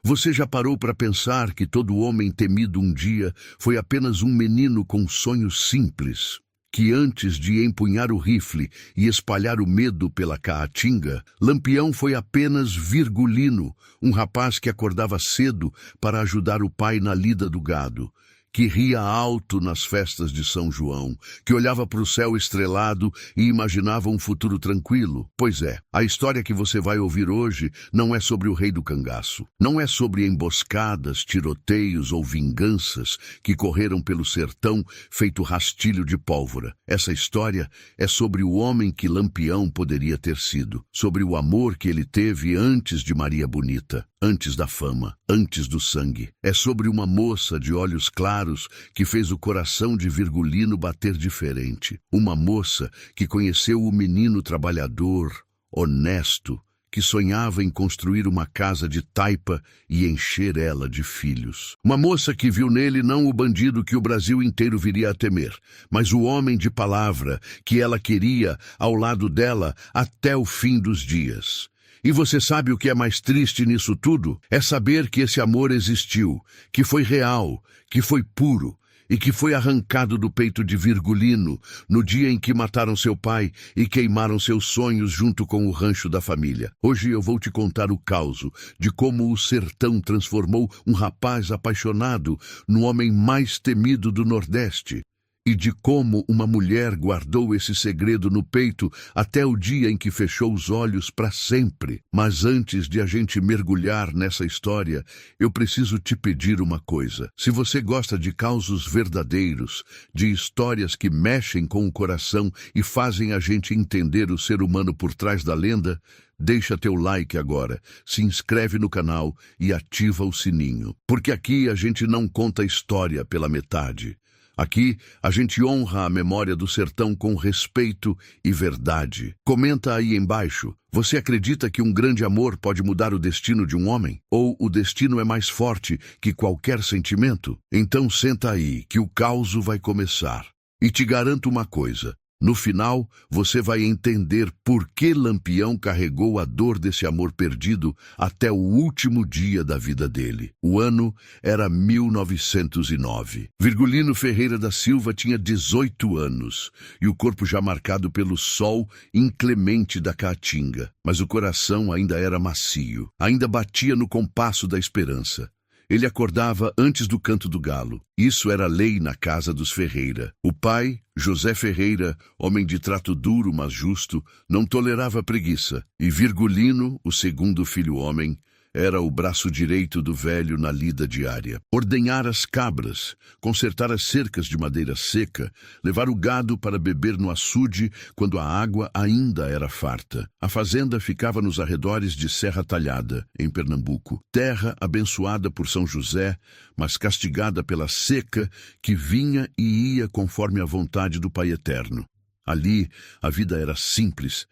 Você já parou para pensar que todo homem temido um dia foi apenas um menino com sonhos simples? Que antes de empunhar o rifle e espalhar o medo pela Caatinga, Lampião foi apenas Virgulino, um rapaz que acordava cedo para ajudar o pai na lida do gado, que ria alto nas festas de São João, que olhava para o céu estrelado e imaginava um futuro tranquilo. Pois é, a história que você vai ouvir hoje não é sobre o rei do cangaço. Não é sobre emboscadas, tiroteios ou vinganças que correram pelo sertão feito rastilho de pólvora. Essa história é sobre o homem que Lampião poderia ter sido, sobre o amor que ele teve antes de Maria Bonita, antes da fama, antes do sangue. É sobre uma moça de olhos claros que fez o coração de Virgulino bater diferente. Uma moça que conheceu o menino trabalhador, honesto, que sonhava em construir uma casa de taipa e encher ela de filhos. Uma moça que viu nele não o bandido que o Brasil inteiro viria a temer, mas o homem de palavra que ela queria ao lado dela até o fim dos dias. E você sabe o que é mais triste nisso tudo? É saber que esse amor existiu, que foi real, que foi puro e que foi arrancado do peito de Virgulino no dia em que mataram seu pai e queimaram seus sonhos junto com o rancho da família. Hoje eu vou te contar o caso de como o sertão transformou um rapaz apaixonado no homem mais temido do Nordeste. E de como uma mulher guardou esse segredo no peito até o dia em que fechou os olhos para sempre. Mas antes de a gente mergulhar nessa história, eu preciso te pedir uma coisa. Se você gosta de causos verdadeiros, de histórias que mexem com o coração e fazem a gente entender o ser humano por trás da lenda, deixa teu like agora, se inscreve no canal e ativa o sininho. Porque aqui a gente não conta história pela metade. Aqui, a gente honra a memória do sertão com respeito e verdade. Comenta aí embaixo. Você acredita que um grande amor pode mudar o destino de um homem? Ou o destino é mais forte que qualquer sentimento? Então senta aí, que o caos vai começar. E te garanto uma coisa. No final, você vai entender por que Lampião carregou a dor desse amor perdido até o último dia da vida dele. O ano era 1909. Virgulino Ferreira da Silva tinha 18 anos e o corpo já marcado pelo sol inclemente da Caatinga. Mas o coração ainda era macio, ainda batia no compasso da esperança. Ele acordava antes do canto do galo. Isso era lei na casa dos Ferreira. O pai, José Ferreira, homem de trato duro, mas justo, não tolerava preguiça. E Virgulino, o segundo filho homem, era o braço direito do velho na lida diária. Ordenhar as cabras, consertar as cercas de madeira seca, levar o gado para beber no açude quando a água ainda era farta. A fazenda ficava nos arredores de Serra Talhada, em Pernambuco. Terra abençoada por São José, mas castigada pela seca que vinha e ia conforme a vontade do Pai Eterno. Ali, a vida era simples,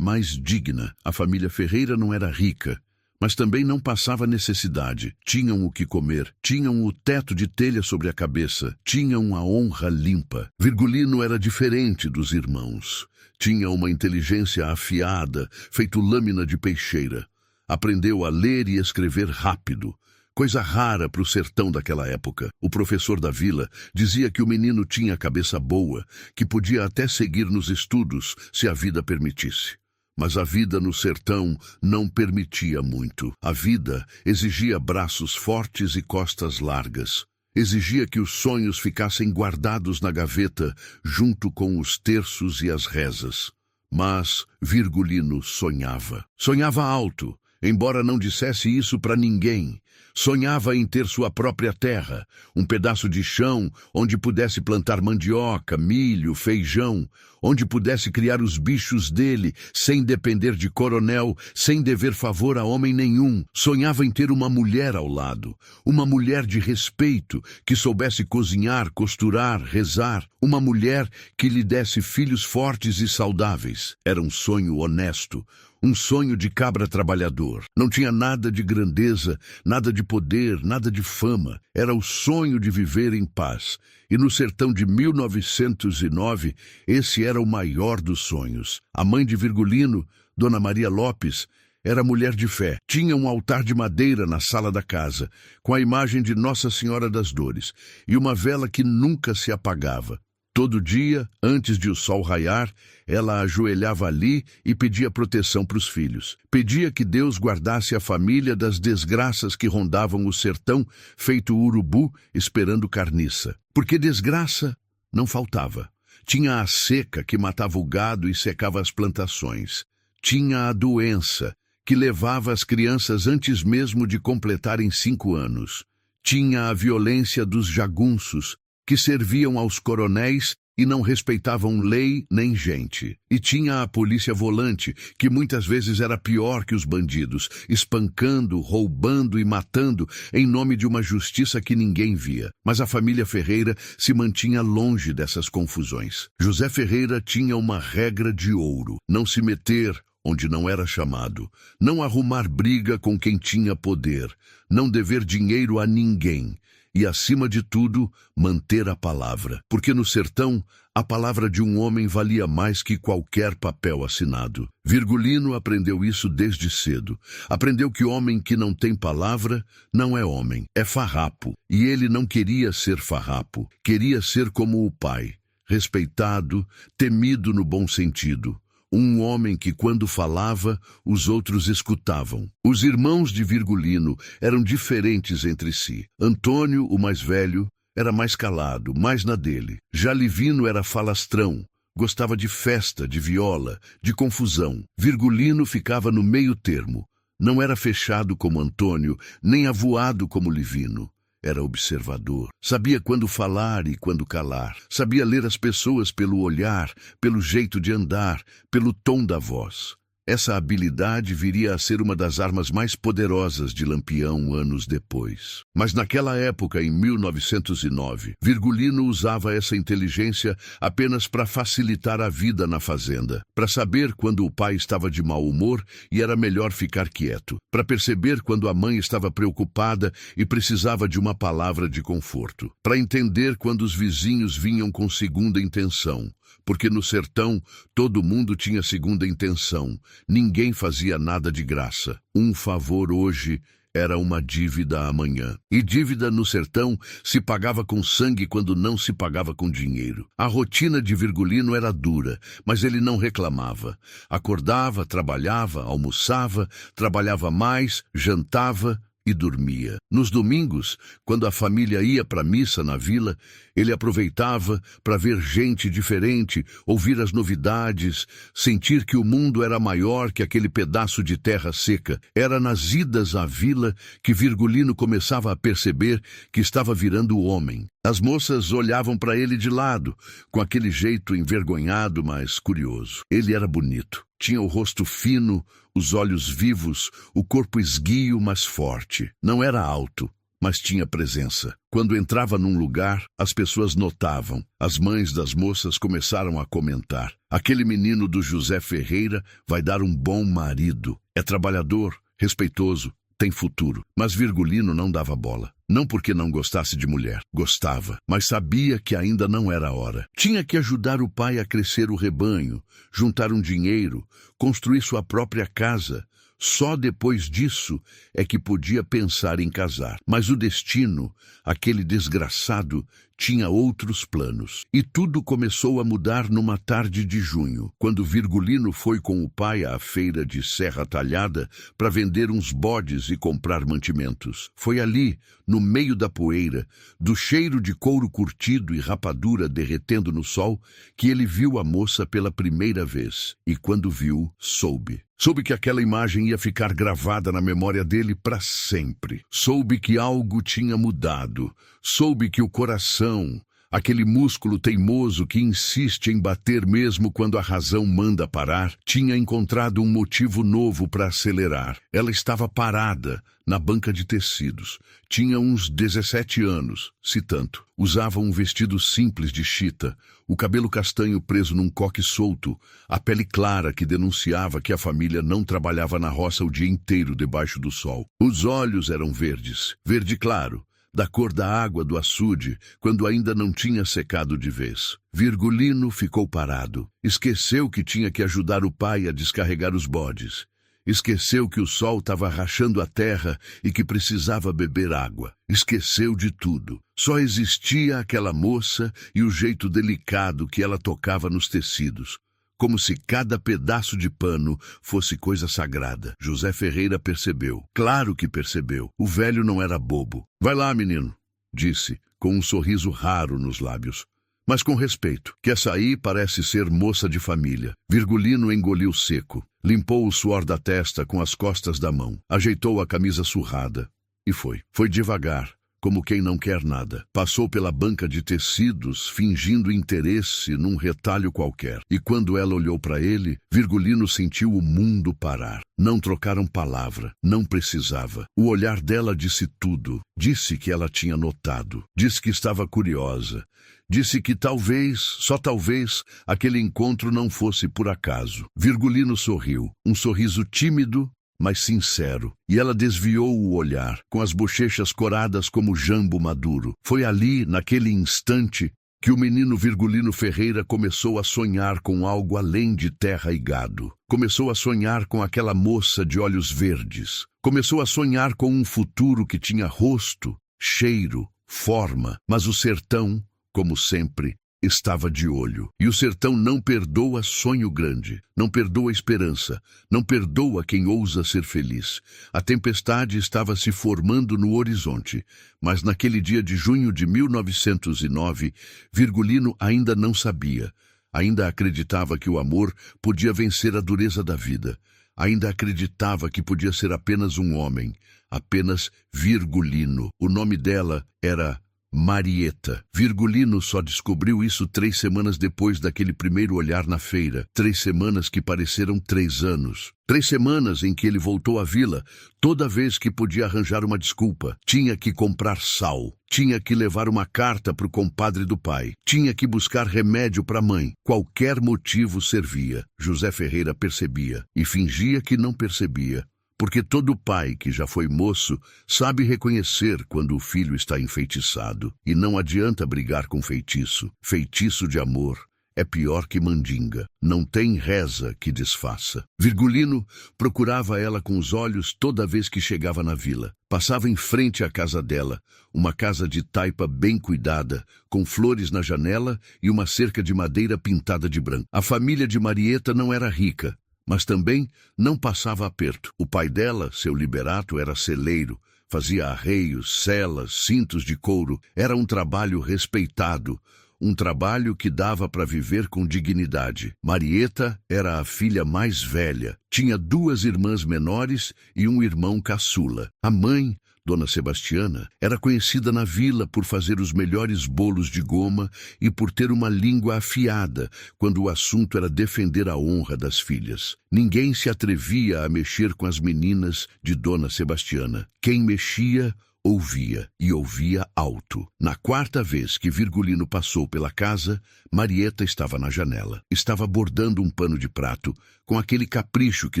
mas digna. A família Ferreira não era rica, mas também não passava necessidade. Tinham o que comer, tinham o teto de telha sobre a cabeça, tinham a honra limpa. Virgulino era diferente dos irmãos. Tinha uma inteligência afiada, feito lâmina de peixeira. Aprendeu a ler e escrever rápido. Coisa rara para o sertão daquela época. O professor da vila dizia que o menino tinha cabeça boa, que podia até seguir nos estudos se a vida permitisse. Mas a vida no sertão não permitia muito. A vida exigia braços fortes e costas largas. Exigia que os sonhos ficassem guardados na gaveta junto com os terços e as rezas. Mas Virgulino sonhava. Sonhava alto, embora não dissesse isso para ninguém. Sonhava em ter sua própria terra, um pedaço de chão onde pudesse plantar mandioca, milho, feijão, onde pudesse criar os bichos dele, sem depender de coronel, sem dever favor a homem nenhum. Sonhava em ter uma mulher ao lado, uma mulher de respeito, que soubesse cozinhar, costurar, rezar, uma mulher que lhe desse filhos fortes e saudáveis. Era um sonho honesto, um sonho de cabra trabalhador. Não tinha nada de grandeza, nada de poder, nada de fama. Era o sonho de viver em paz. E no sertão de 1909, esse era o maior dos sonhos. A mãe de Virgulino, Dona Maria Lopes, Era mulher de fé. Tinha um altar de madeira na sala da casa, com a imagem de Nossa Senhora das Dores, e uma vela que nunca se apagava. Todo dia, antes de o sol raiar, ela ajoelhava ali e pedia proteção para os filhos. Pedia que Deus guardasse a família das desgraças que rondavam o sertão, feito urubu, esperando carniça. Porque desgraça não faltava. Tinha a seca que matava o gado e secava as plantações. Tinha a doença que levava as crianças antes mesmo de completarem 5 anos. Tinha a violência dos jagunços, que serviam aos coronéis e não respeitavam lei nem gente. E tinha a polícia volante, que muitas vezes era pior que os bandidos, espancando, roubando e matando em nome de uma justiça que ninguém via. Mas a família Ferreira se mantinha longe dessas confusões. José Ferreira tinha uma regra de ouro: não se meter onde não era chamado, não arrumar briga com quem tinha poder, não dever dinheiro a ninguém e, acima de tudo, manter a palavra. Porque no sertão, a palavra de um homem valia mais que qualquer papel assinado. Virgulino aprendeu isso desde cedo. Aprendeu que homem que não tem palavra não é homem, é farrapo. E ele não queria ser farrapo, queria ser como o pai, respeitado, temido no bom sentido. Um homem que, quando falava, os outros escutavam. Os irmãos de Virgulino eram diferentes entre si. Antônio, o mais velho, era mais calado, mais na dele. Já Livino era falastrão, gostava de festa, de viola, de confusão. Virgulino ficava no meio termo. Não era fechado como Antônio, nem avoado como Livino. Era observador, sabia quando falar e quando calar, sabia ler as pessoas pelo olhar, pelo jeito de andar, pelo tom da voz. Essa habilidade viria a ser uma das armas mais poderosas de Lampião anos depois. Mas naquela época, em 1909, Virgulino usava essa inteligência apenas para facilitar a vida na fazenda, para saber quando o pai estava de mau humor e era melhor ficar quieto, para perceber quando a mãe estava preocupada e precisava de uma palavra de conforto, para entender quando os vizinhos vinham com segunda intenção. Porque no sertão todo mundo tinha segunda intenção, ninguém fazia nada de graça. Um favor hoje era uma dívida amanhã. E dívida no sertão se pagava com sangue quando não se pagava com dinheiro. A rotina de Virgulino era dura, mas ele não reclamava. Acordava, trabalhava, almoçava, trabalhava mais, jantava e dormia. Nos domingos, quando a família ia para a missa na vila, ele aproveitava para ver gente diferente, ouvir as novidades, sentir que o mundo era maior que aquele pedaço de terra seca. Era nas idas à vila que Virgulino começava a perceber que estava virando homem. As moças olhavam para ele de lado, com aquele jeito envergonhado, mas curioso. Ele era bonito. Tinha o rosto fino, os olhos vivos, o corpo esguio, mas forte. Não era alto, mas tinha presença. Quando entrava num lugar, as pessoas notavam. As mães das moças começaram a comentar: aquele menino do José Ferreira vai dar um bom marido. É trabalhador, respeitoso, tem futuro. Mas Virgulino não dava bola. Não porque não gostasse de mulher. Gostava, mas sabia que ainda não era a hora. Tinha que ajudar o pai a crescer o rebanho, juntar um dinheiro, construir sua própria casa. Só depois disso é que podia pensar em casar. Mas o destino, aquele desgraçado, tinha outros planos. E tudo começou a mudar numa tarde de junho, quando Virgulino foi com o pai à feira de Serra Talhada para vender uns bodes e comprar mantimentos. Foi ali, no meio da poeira, do cheiro de couro curtido e rapadura derretendo no sol, que ele viu a moça pela primeira vez. E quando viu, soube. Soube que aquela imagem ia ficar gravada na memória dele para sempre. Soube que algo tinha mudado. Soube que o coração, aquele músculo teimoso que insiste em bater mesmo quando a razão manda parar, tinha encontrado um motivo novo para acelerar. Ela estava parada na banca de tecidos. Tinha uns 17 anos, se tanto. Usava um vestido simples de chita, o cabelo castanho preso num coque solto, a pele clara que denunciava que a família não trabalhava na roça o dia inteiro debaixo do sol. Os olhos eram verdes, verde claro, da cor da água do açude, quando ainda não tinha secado de vez. Virgulino ficou parado. Esqueceu que tinha que ajudar o pai a descarregar os bodes. Esqueceu que o sol estava rachando a terra e que precisava beber água. Esqueceu de tudo. Só existia aquela moça e o jeito delicado que ela tocava nos tecidos, como se cada pedaço de pano fosse coisa sagrada. José Ferreira percebeu. Claro que percebeu. O velho não era bobo. Vai lá, menino, disse, com um sorriso raro nos lábios, mas com respeito, que essa aí parece ser moça de família. Virgulino engoliu seco, limpou o suor da testa com as costas da mão, ajeitou a camisa surrada e foi. Foi devagar, como quem não quer nada. Passou pela banca de tecidos, fingindo interesse num retalho qualquer. E quando ela olhou para ele, Virgulino sentiu o mundo parar. Não trocaram palavra, não precisava. O olhar dela disse tudo. Disse que ela tinha notado. Disse que estava curiosa. Disse que talvez, só talvez, aquele encontro não fosse por acaso. Virgulino sorriu, um sorriso tímido, mas sincero, e ela desviou o olhar, com as bochechas coradas como jambo maduro. Foi ali, naquele instante, que o menino Virgulino Ferreira começou a sonhar com algo além de terra e gado. Começou a sonhar com aquela moça de olhos verdes. Começou a sonhar com um futuro que tinha rosto, cheiro, forma, mas o sertão, como sempre, estava de olho. E o sertão não perdoa sonho grande, não perdoa esperança, não perdoa quem ousa ser feliz. A tempestade estava se formando no horizonte, mas naquele dia de junho de 1909, Virgulino ainda não sabia. Ainda acreditava que o amor podia vencer a dureza da vida. Ainda acreditava que podia ser apenas um homem, apenas Virgulino. O nome dela era Marieta. Virgulino só descobriu isso 3 semanas depois daquele primeiro olhar na feira. 3 semanas que pareceram 3 anos. 3 semanas em que ele voltou à vila, toda vez que podia arranjar uma desculpa. Tinha que comprar sal. Tinha que levar uma carta para o compadre do pai. Tinha que buscar remédio para a mãe. Qualquer motivo servia. José Ferreira percebia e fingia que não percebia. Porque todo pai que já foi moço sabe reconhecer quando o filho está enfeitiçado. E não adianta brigar com feitiço. Feitiço de amor é pior que mandinga. Não tem reza que desfaça. Virgulino procurava ela com os olhos toda vez que chegava na vila. Passava em frente à casa dela, uma casa de taipa bem cuidada, com flores na janela e uma cerca de madeira pintada de branco. A família de Marieta não era rica, mas também não passava aperto. O pai dela, seu Liberato, era celeiro, fazia arreios, celas, cintos de couro. Era um trabalho respeitado, um trabalho que dava para viver com dignidade. Marieta era a filha mais velha, tinha 2 irmãs menores e um irmão caçula. A mãe, Dona Sebastiana, era conhecida na vila por fazer os melhores bolos de goma e por ter uma língua afiada quando o assunto era defender a honra das filhas. Ninguém se atrevia a mexer com as meninas de Dona Sebastiana. Quem mexia, ouvia, e ouvia alto. Na 4ª vez que Virgulino passou pela casa, Marieta estava na janela. Estava bordando um pano de prato, com aquele capricho que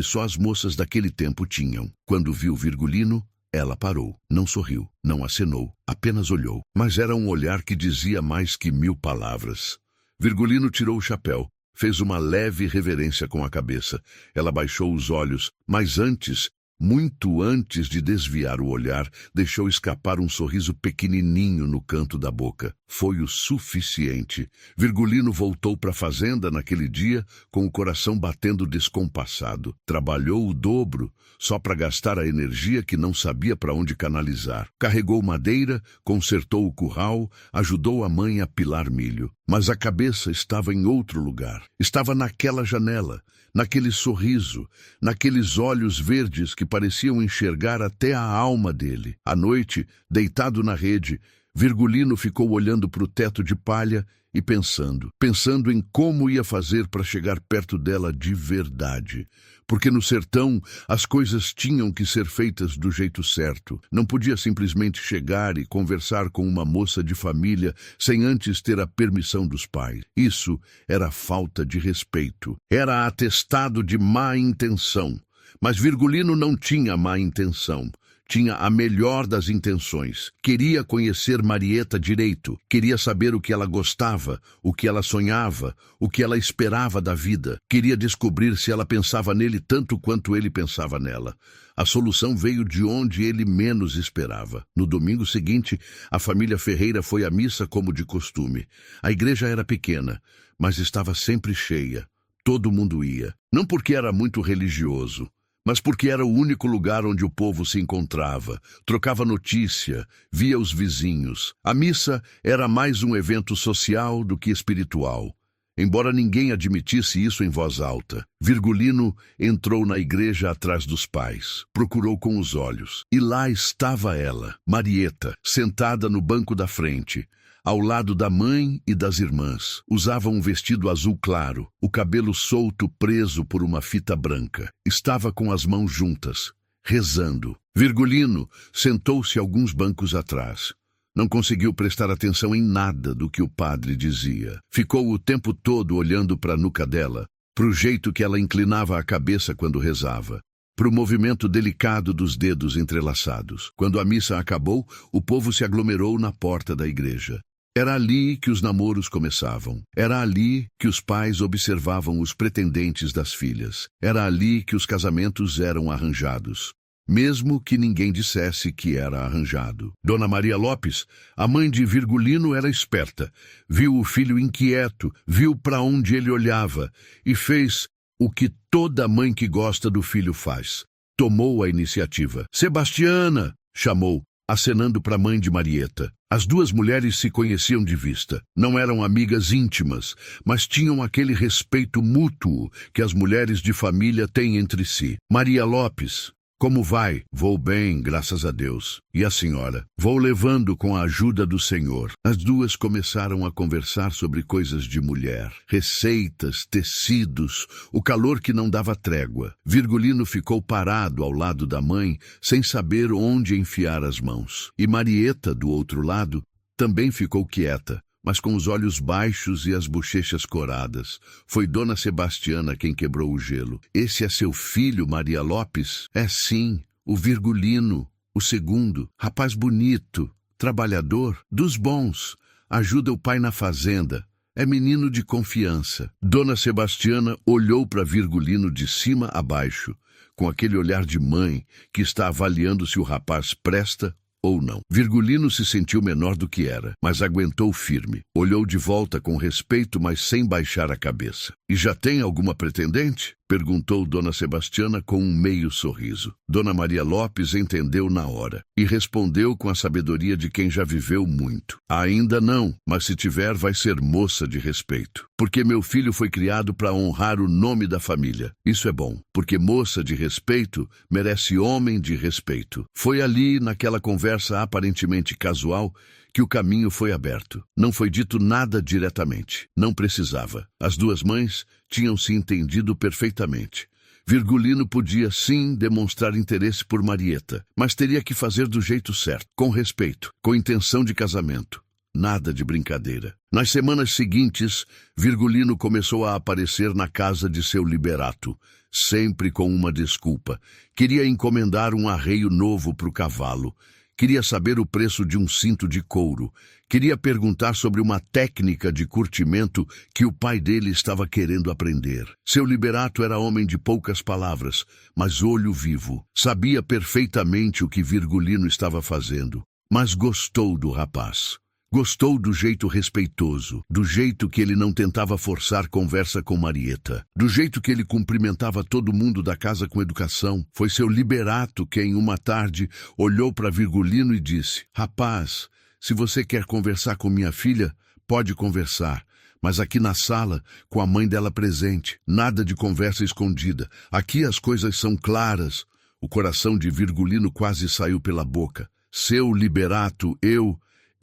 só as moças daquele tempo tinham. Quando viu Virgulino, ela parou, não sorriu, não acenou, apenas olhou. Mas era um olhar que dizia mais que 1000 palavras. Virgulino tirou o chapéu, fez uma leve reverência com a cabeça. Ela baixou os olhos, mas antes, muito antes de desviar o olhar, deixou escapar um sorriso pequenininho no canto da boca. Foi o suficiente. Virgulino voltou para a fazenda naquele dia com o coração batendo descompassado. Trabalhou o dobro, só para gastar a energia que não sabia para onde canalizar. Carregou madeira, consertou o curral, ajudou a mãe a pilar milho. Mas a cabeça estava em outro lugar. Estava naquela janela, naquele sorriso, naqueles olhos verdes que pareciam enxergar até a alma dele. À noite, deitado na rede, Virgulino ficou olhando para o teto de palha e pensando em como ia fazer para chegar perto dela de verdade. Porque no sertão as coisas tinham que ser feitas do jeito certo. Não podia simplesmente chegar e conversar com uma moça de família sem antes ter a permissão dos pais. Isso era falta de respeito. Era atestado de má intenção. Mas Virgulino não tinha má intenção. tinha a melhor das intenções. Queria conhecer Marieta direito, queria saber o que ela gostava, o que ela sonhava, o que ela esperava da vida. Queria descobrir se ela pensava nele tanto quanto ele pensava nela. A solução veio de onde ele menos esperava. No domingo seguinte, a família Ferreira foi à missa como de costume. A igreja era pequena, mas estava sempre cheia. Todo mundo ia. Não porque era muito religioso, mas porque era o único lugar onde o povo se encontrava, trocava notícia, via os vizinhos. A missa era mais um evento social do que espiritual. Embora ninguém admitisse isso em voz alta, Virgulino entrou na igreja atrás dos pais, procurou com os olhos, e lá estava ela, Marieta, sentada no banco da frente, ao lado da mãe e das irmãs. Usava um vestido azul claro, o cabelo solto preso por uma fita branca. Estava com as mãos juntas, rezando. Virgulino sentou-se alguns bancos atrás. Não conseguiu prestar atenção em nada do que o padre dizia. Ficou o tempo todo olhando para a nuca dela, para o jeito que ela inclinava a cabeça quando rezava, para o movimento delicado dos dedos entrelaçados. Quando a missa acabou, o povo se aglomerou na porta da igreja. Era ali que os namoros começavam. Era ali que os pais observavam os pretendentes das filhas. Era ali que os casamentos eram arranjados, mesmo que ninguém dissesse que era arranjado. Dona Maria Lopes, a mãe de Virgulino, era esperta. Viu o filho inquieto, viu para onde ele olhava e fez o que toda mãe que gosta do filho faz. Tomou a iniciativa. Sebastiana, chamou, acenando para a mãe de Marieta. As duas mulheres se conheciam de vista. Não eram amigas íntimas, mas tinham aquele respeito mútuo que as mulheres de família têm entre si. Maria Lopes, como vai? Vou bem, graças a Deus. E a senhora? Vou levando com a ajuda do Senhor. As duas começaram a conversar sobre coisas de mulher, receitas, tecidos, o calor que não dava trégua. Virgulino ficou parado ao lado da mãe, sem saber onde enfiar as mãos. E Marieta, do outro lado, também ficou quieta, mas com os olhos baixos e as bochechas coradas. Foi Dona Sebastiana quem quebrou o gelo. Esse é seu filho, Maria Lopes? É sim, o Virgulino, o segundo. Rapaz bonito, trabalhador, dos bons. Ajuda o pai na fazenda. É menino de confiança. Dona Sebastiana olhou para Virgulino de cima a baixo, com aquele olhar de mãe que está avaliando se o rapaz presta ou não. Virgulino se sentiu menor do que era, mas aguentou firme. Olhou de volta com respeito, mas sem baixar a cabeça. E já tem alguma pretendente? Perguntou Dona Sebastiana com um meio sorriso. Dona Maria Lopes entendeu na hora e respondeu com a sabedoria de quem já viveu muito. Ainda não, mas se tiver vai ser moça de respeito. Porque meu filho foi criado para honrar o nome da família. Isso é bom, porque moça de respeito merece homem de respeito. Foi ali, naquela conversa aparentemente casual, que o caminho foi aberto. Não foi dito nada diretamente. Não precisava. As duas mães tinham se entendido perfeitamente. Virgulino podia, sim, demonstrar interesse por Marieta, mas teria que fazer do jeito certo, com respeito, com intenção de casamento. Nada de brincadeira. Nas semanas seguintes, Virgulino começou a aparecer na casa de seu liberato, sempre com uma desculpa. Queria encomendar um arreio novo para o cavalo. Queria saber o preço de um cinto de couro. Queria perguntar sobre uma técnica de curtimento que o pai dele estava querendo aprender. Seu liberato era homem de poucas palavras, mas olho vivo. Sabia perfeitamente o que Virgulino estava fazendo, mas gostou do rapaz. Gostou do jeito respeitoso, do jeito que ele não tentava forçar conversa com Marieta, do jeito que ele cumprimentava todo mundo da casa com educação. Foi seu liberato quem, uma tarde, olhou para Virgulino e disse: "Rapaz, se você quer conversar com minha filha, pode conversar, mas aqui na sala, com a mãe dela presente. Nada de conversa escondida. Aqui as coisas são claras." O coração de Virgulino quase saiu pela boca. Seu liberato,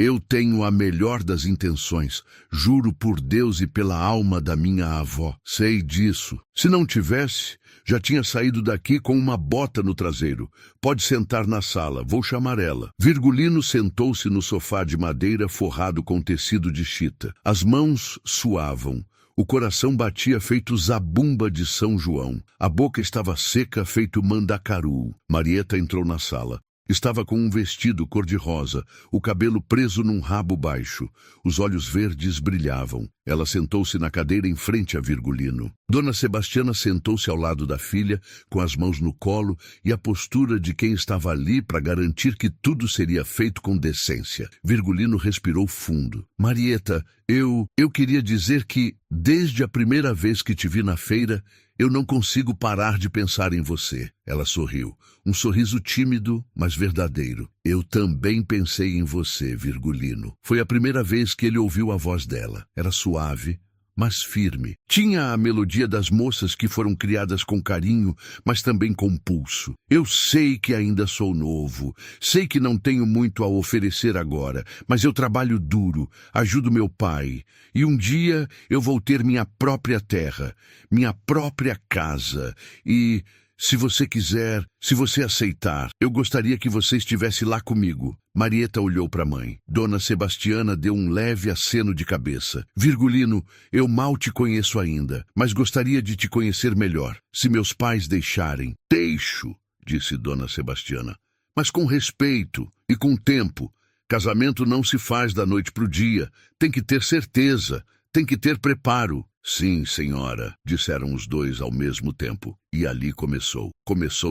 Eu tenho a melhor das intenções, juro por Deus e pela alma da minha avó. Sei disso. Se não tivesse, já tinha saído daqui com uma bota no traseiro. Pode sentar na sala, vou chamar ela. Virgulino sentou-se no sofá de madeira forrado com tecido de chita. As mãos suavam. O coração batia feito zabumba de São João. A boca estava seca feito mandacaru. Marieta entrou na sala. Estava com um vestido cor-de-rosa, o cabelo preso num rabo baixo. Os olhos verdes brilhavam. Ela sentou-se na cadeira em frente a Virgulino. Dona Sebastiana sentou-se ao lado da filha, com as mãos no colo e a postura de quem estava ali para garantir que tudo seria feito com decência. Virgulino respirou fundo. Marieta, eu queria dizer que, desde a primeira vez que te vi na feira, eu não consigo parar de pensar em você. Ela sorriu. Um sorriso tímido, mas verdadeiro. Eu também pensei em você, Virgulino. Foi a primeira vez que ele ouviu a voz dela. Era suave, mas firme. Tinha a melodia das moças que foram criadas com carinho, mas também com pulso. Eu sei que ainda sou novo, sei que não tenho muito a oferecer agora, mas eu trabalho duro, ajudo meu pai, e um dia eu vou ter minha própria terra, minha própria casa, e... se você quiser, se você aceitar, eu gostaria que você estivesse lá comigo. Marieta olhou para a mãe. Dona Sebastiana deu um leve aceno de cabeça. Virgulino, eu mal te conheço ainda, mas gostaria de te conhecer melhor. Se meus pais deixarem. Deixo, disse Dona Sebastiana, mas com respeito e com tempo. Casamento não se faz da noite para o dia. Tem que ter certeza, tem que ter preparo. Sim, senhora, disseram os dois ao mesmo tempo. E ali começou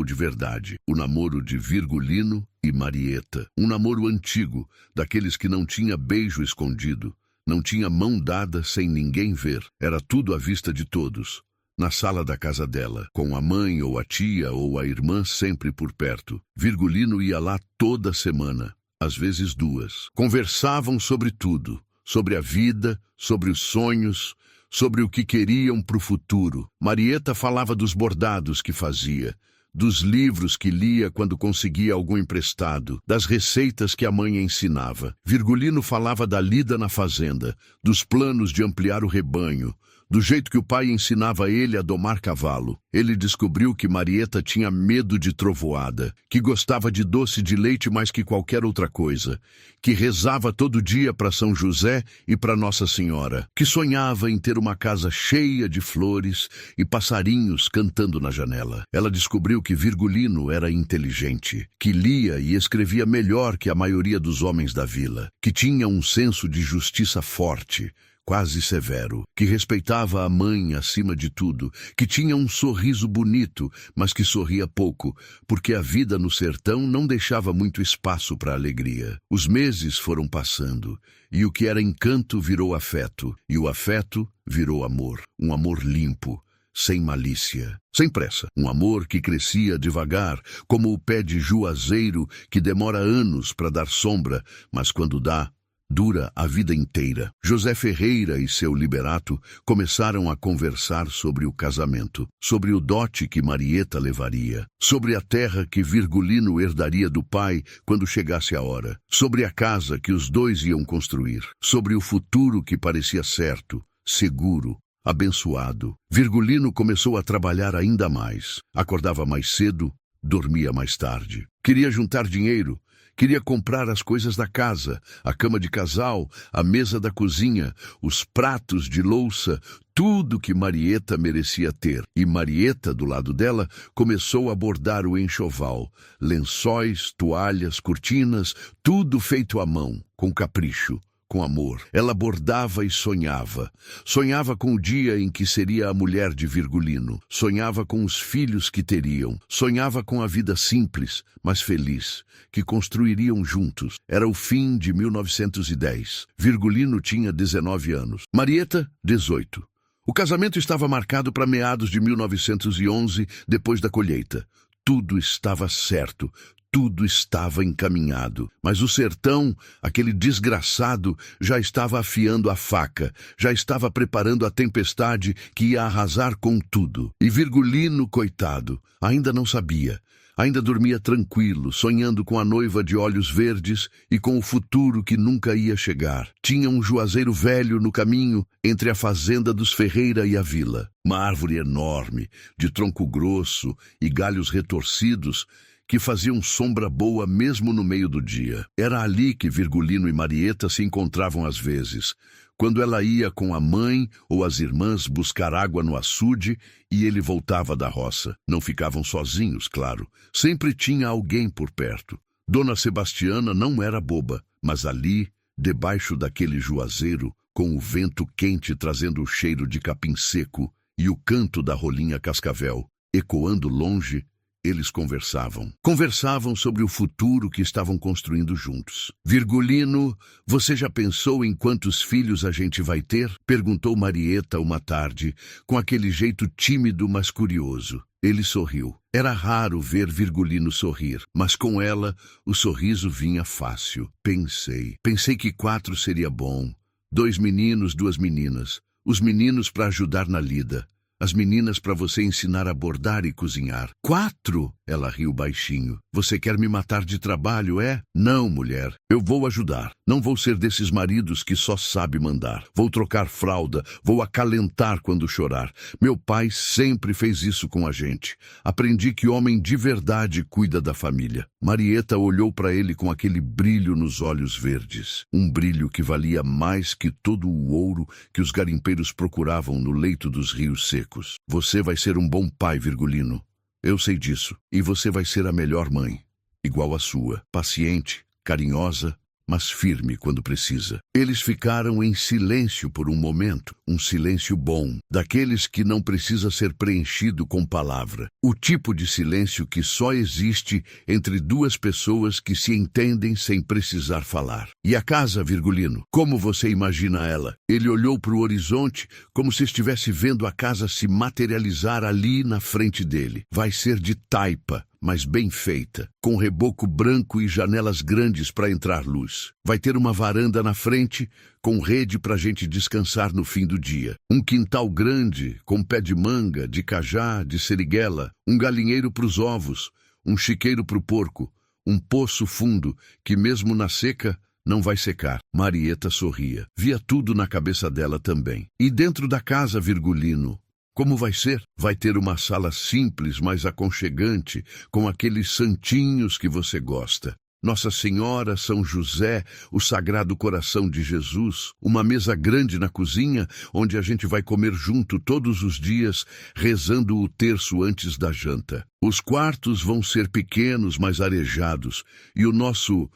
de verdade, o namoro de Virgulino e Marieta. Um namoro antigo, daqueles que não tinha beijo escondido, não tinha mão dada sem ninguém ver. Era tudo à vista de todos. Na sala da casa dela, com a mãe ou a tia ou a irmã sempre por perto. Virgulino ia lá toda semana, às vezes duas. Conversavam sobre tudo, sobre a vida, sobre os sonhos, sobre o que queriam para o futuro. Marieta falava dos bordados que fazia, dos livros que lia quando conseguia algum emprestado, das receitas que a mãe ensinava. Virgulino falava da lida na fazenda, dos planos de ampliar o rebanho, do jeito que o pai ensinava ele a domar cavalo. Ele descobriu que Marieta tinha medo de trovoada, que gostava de doce de leite mais que qualquer outra coisa, que rezava todo dia para São José e para Nossa Senhora, que sonhava em ter uma casa cheia de flores e passarinhos cantando na janela. Ela descobriu que Virgulino era inteligente, que lia e escrevia melhor que a maioria dos homens da vila, que tinha um senso de justiça forte, quase severo, que respeitava a mãe acima de tudo, que tinha um sorriso bonito, mas que sorria pouco, porque a vida no sertão não deixava muito espaço para alegria. Os meses foram passando, e o que era encanto virou afeto, e o afeto virou amor, um amor limpo, sem malícia, sem pressa. Um amor que crescia devagar, como o pé de juazeiro que demora anos para dar sombra, mas quando dá, dura a vida inteira. José Ferreira e seu liberato começaram a conversar sobre o casamento, sobre o dote que Marieta levaria, sobre a terra que Virgulino herdaria do pai quando chegasse a hora, sobre a casa que os dois iam construir, sobre o futuro que parecia certo, seguro, abençoado. Virgulino começou a trabalhar ainda mais. Acordava mais cedo, dormia mais tarde. Queria juntar dinheiro. Queria comprar as coisas da casa, a cama de casal, a mesa da cozinha, os pratos de louça, tudo que Marieta merecia ter. E Marieta, do lado dela, começou a bordar o enxoval, lençóis, toalhas, cortinas, tudo feito à mão, com capricho, com amor. Ela bordava e sonhava. Sonhava com o dia em que seria a mulher de Virgulino. Sonhava com os filhos que teriam. Sonhava com a vida simples, mas feliz, que construiriam juntos. Era o fim de 1910. Virgulino tinha 19 anos. Marieta, 18. O casamento estava marcado para meados de 1911, depois da colheita. Tudo estava certo. Tudo estava encaminhado, mas o sertão, aquele desgraçado, já estava afiando a faca, já estava preparando a tempestade que ia arrasar com tudo. E Virgulino, coitado, ainda não sabia. Ainda dormia tranquilo, sonhando com a noiva de olhos verdes e com o futuro que nunca ia chegar. Tinha um juazeiro velho no caminho entre a fazenda dos Ferreira e a vila. Uma árvore enorme, de tronco grosso e galhos retorcidos, que faziam sombra boa mesmo no meio do dia. Era ali que Virgulino e Marieta se encontravam às vezes, quando ela ia com a mãe ou as irmãs buscar água no açude e ele voltava da roça. Não ficavam sozinhos, claro. Sempre tinha alguém por perto. Dona Sebastiana não era boba, mas ali, debaixo daquele juazeiro, com o vento quente trazendo o cheiro de capim seco e o canto da rolinha cascavel, ecoando longe, eles conversavam. Conversavam sobre o futuro que estavam construindo juntos. Virgulino, você já pensou em quantos filhos a gente vai ter? Perguntou Marieta uma tarde, com aquele jeito tímido, mas curioso. Ele sorriu. Era raro ver Virgulino sorrir, mas com ela o sorriso vinha fácil. Pensei que 4 seria bom. 2 meninos, 2 meninas. Os meninos para ajudar na lida. As meninas para você ensinar a bordar e cozinhar. 4? Ela riu baixinho. Você quer me matar de trabalho, é? Não, mulher. Eu vou ajudar. Não vou ser desses maridos que só sabe mandar. Vou trocar fralda. Vou acalentar quando chorar. Meu pai sempre fez isso com a gente. Aprendi que homem de verdade cuida da família. Marieta olhou para ele com aquele brilho nos olhos verdes. Um brilho que valia mais que todo o ouro que os garimpeiros procuravam no leito dos rios secos. Você vai ser um bom pai, Virgulino. Eu sei disso. E você vai ser a melhor mãe. Igual a sua. Paciente, carinhosa, mas firme quando precisa. Eles ficaram em silêncio por um momento, um silêncio bom, daqueles que não precisa ser preenchido com palavra. O tipo de silêncio que só existe entre 2 pessoas que se entendem sem precisar falar. E a casa, Virgulino? Como você imagina ela? Ele olhou para o horizonte como se estivesse vendo a casa se materializar ali na frente dele. Vai ser de taipa, mas bem feita, com reboco branco e janelas grandes para entrar luz. Vai ter uma varanda na frente, com rede para a gente descansar no fim do dia. Um quintal grande, com pé de manga, de cajá, de seriguela, um galinheiro para os ovos, um chiqueiro para o porco, um poço fundo que mesmo na seca não vai secar. Marieta sorria. Via tudo na cabeça dela também. E dentro da casa, Virgulino? Como vai ser? Vai ter uma sala simples, mas aconchegante, com aqueles santinhos que você gosta. Nossa Senhora, São José, o Sagrado Coração de Jesus, uma mesa grande na cozinha, onde a gente vai comer junto todos os dias, rezando o terço antes da janta. Os quartos vão ser pequenos, mas arejados, e o nosso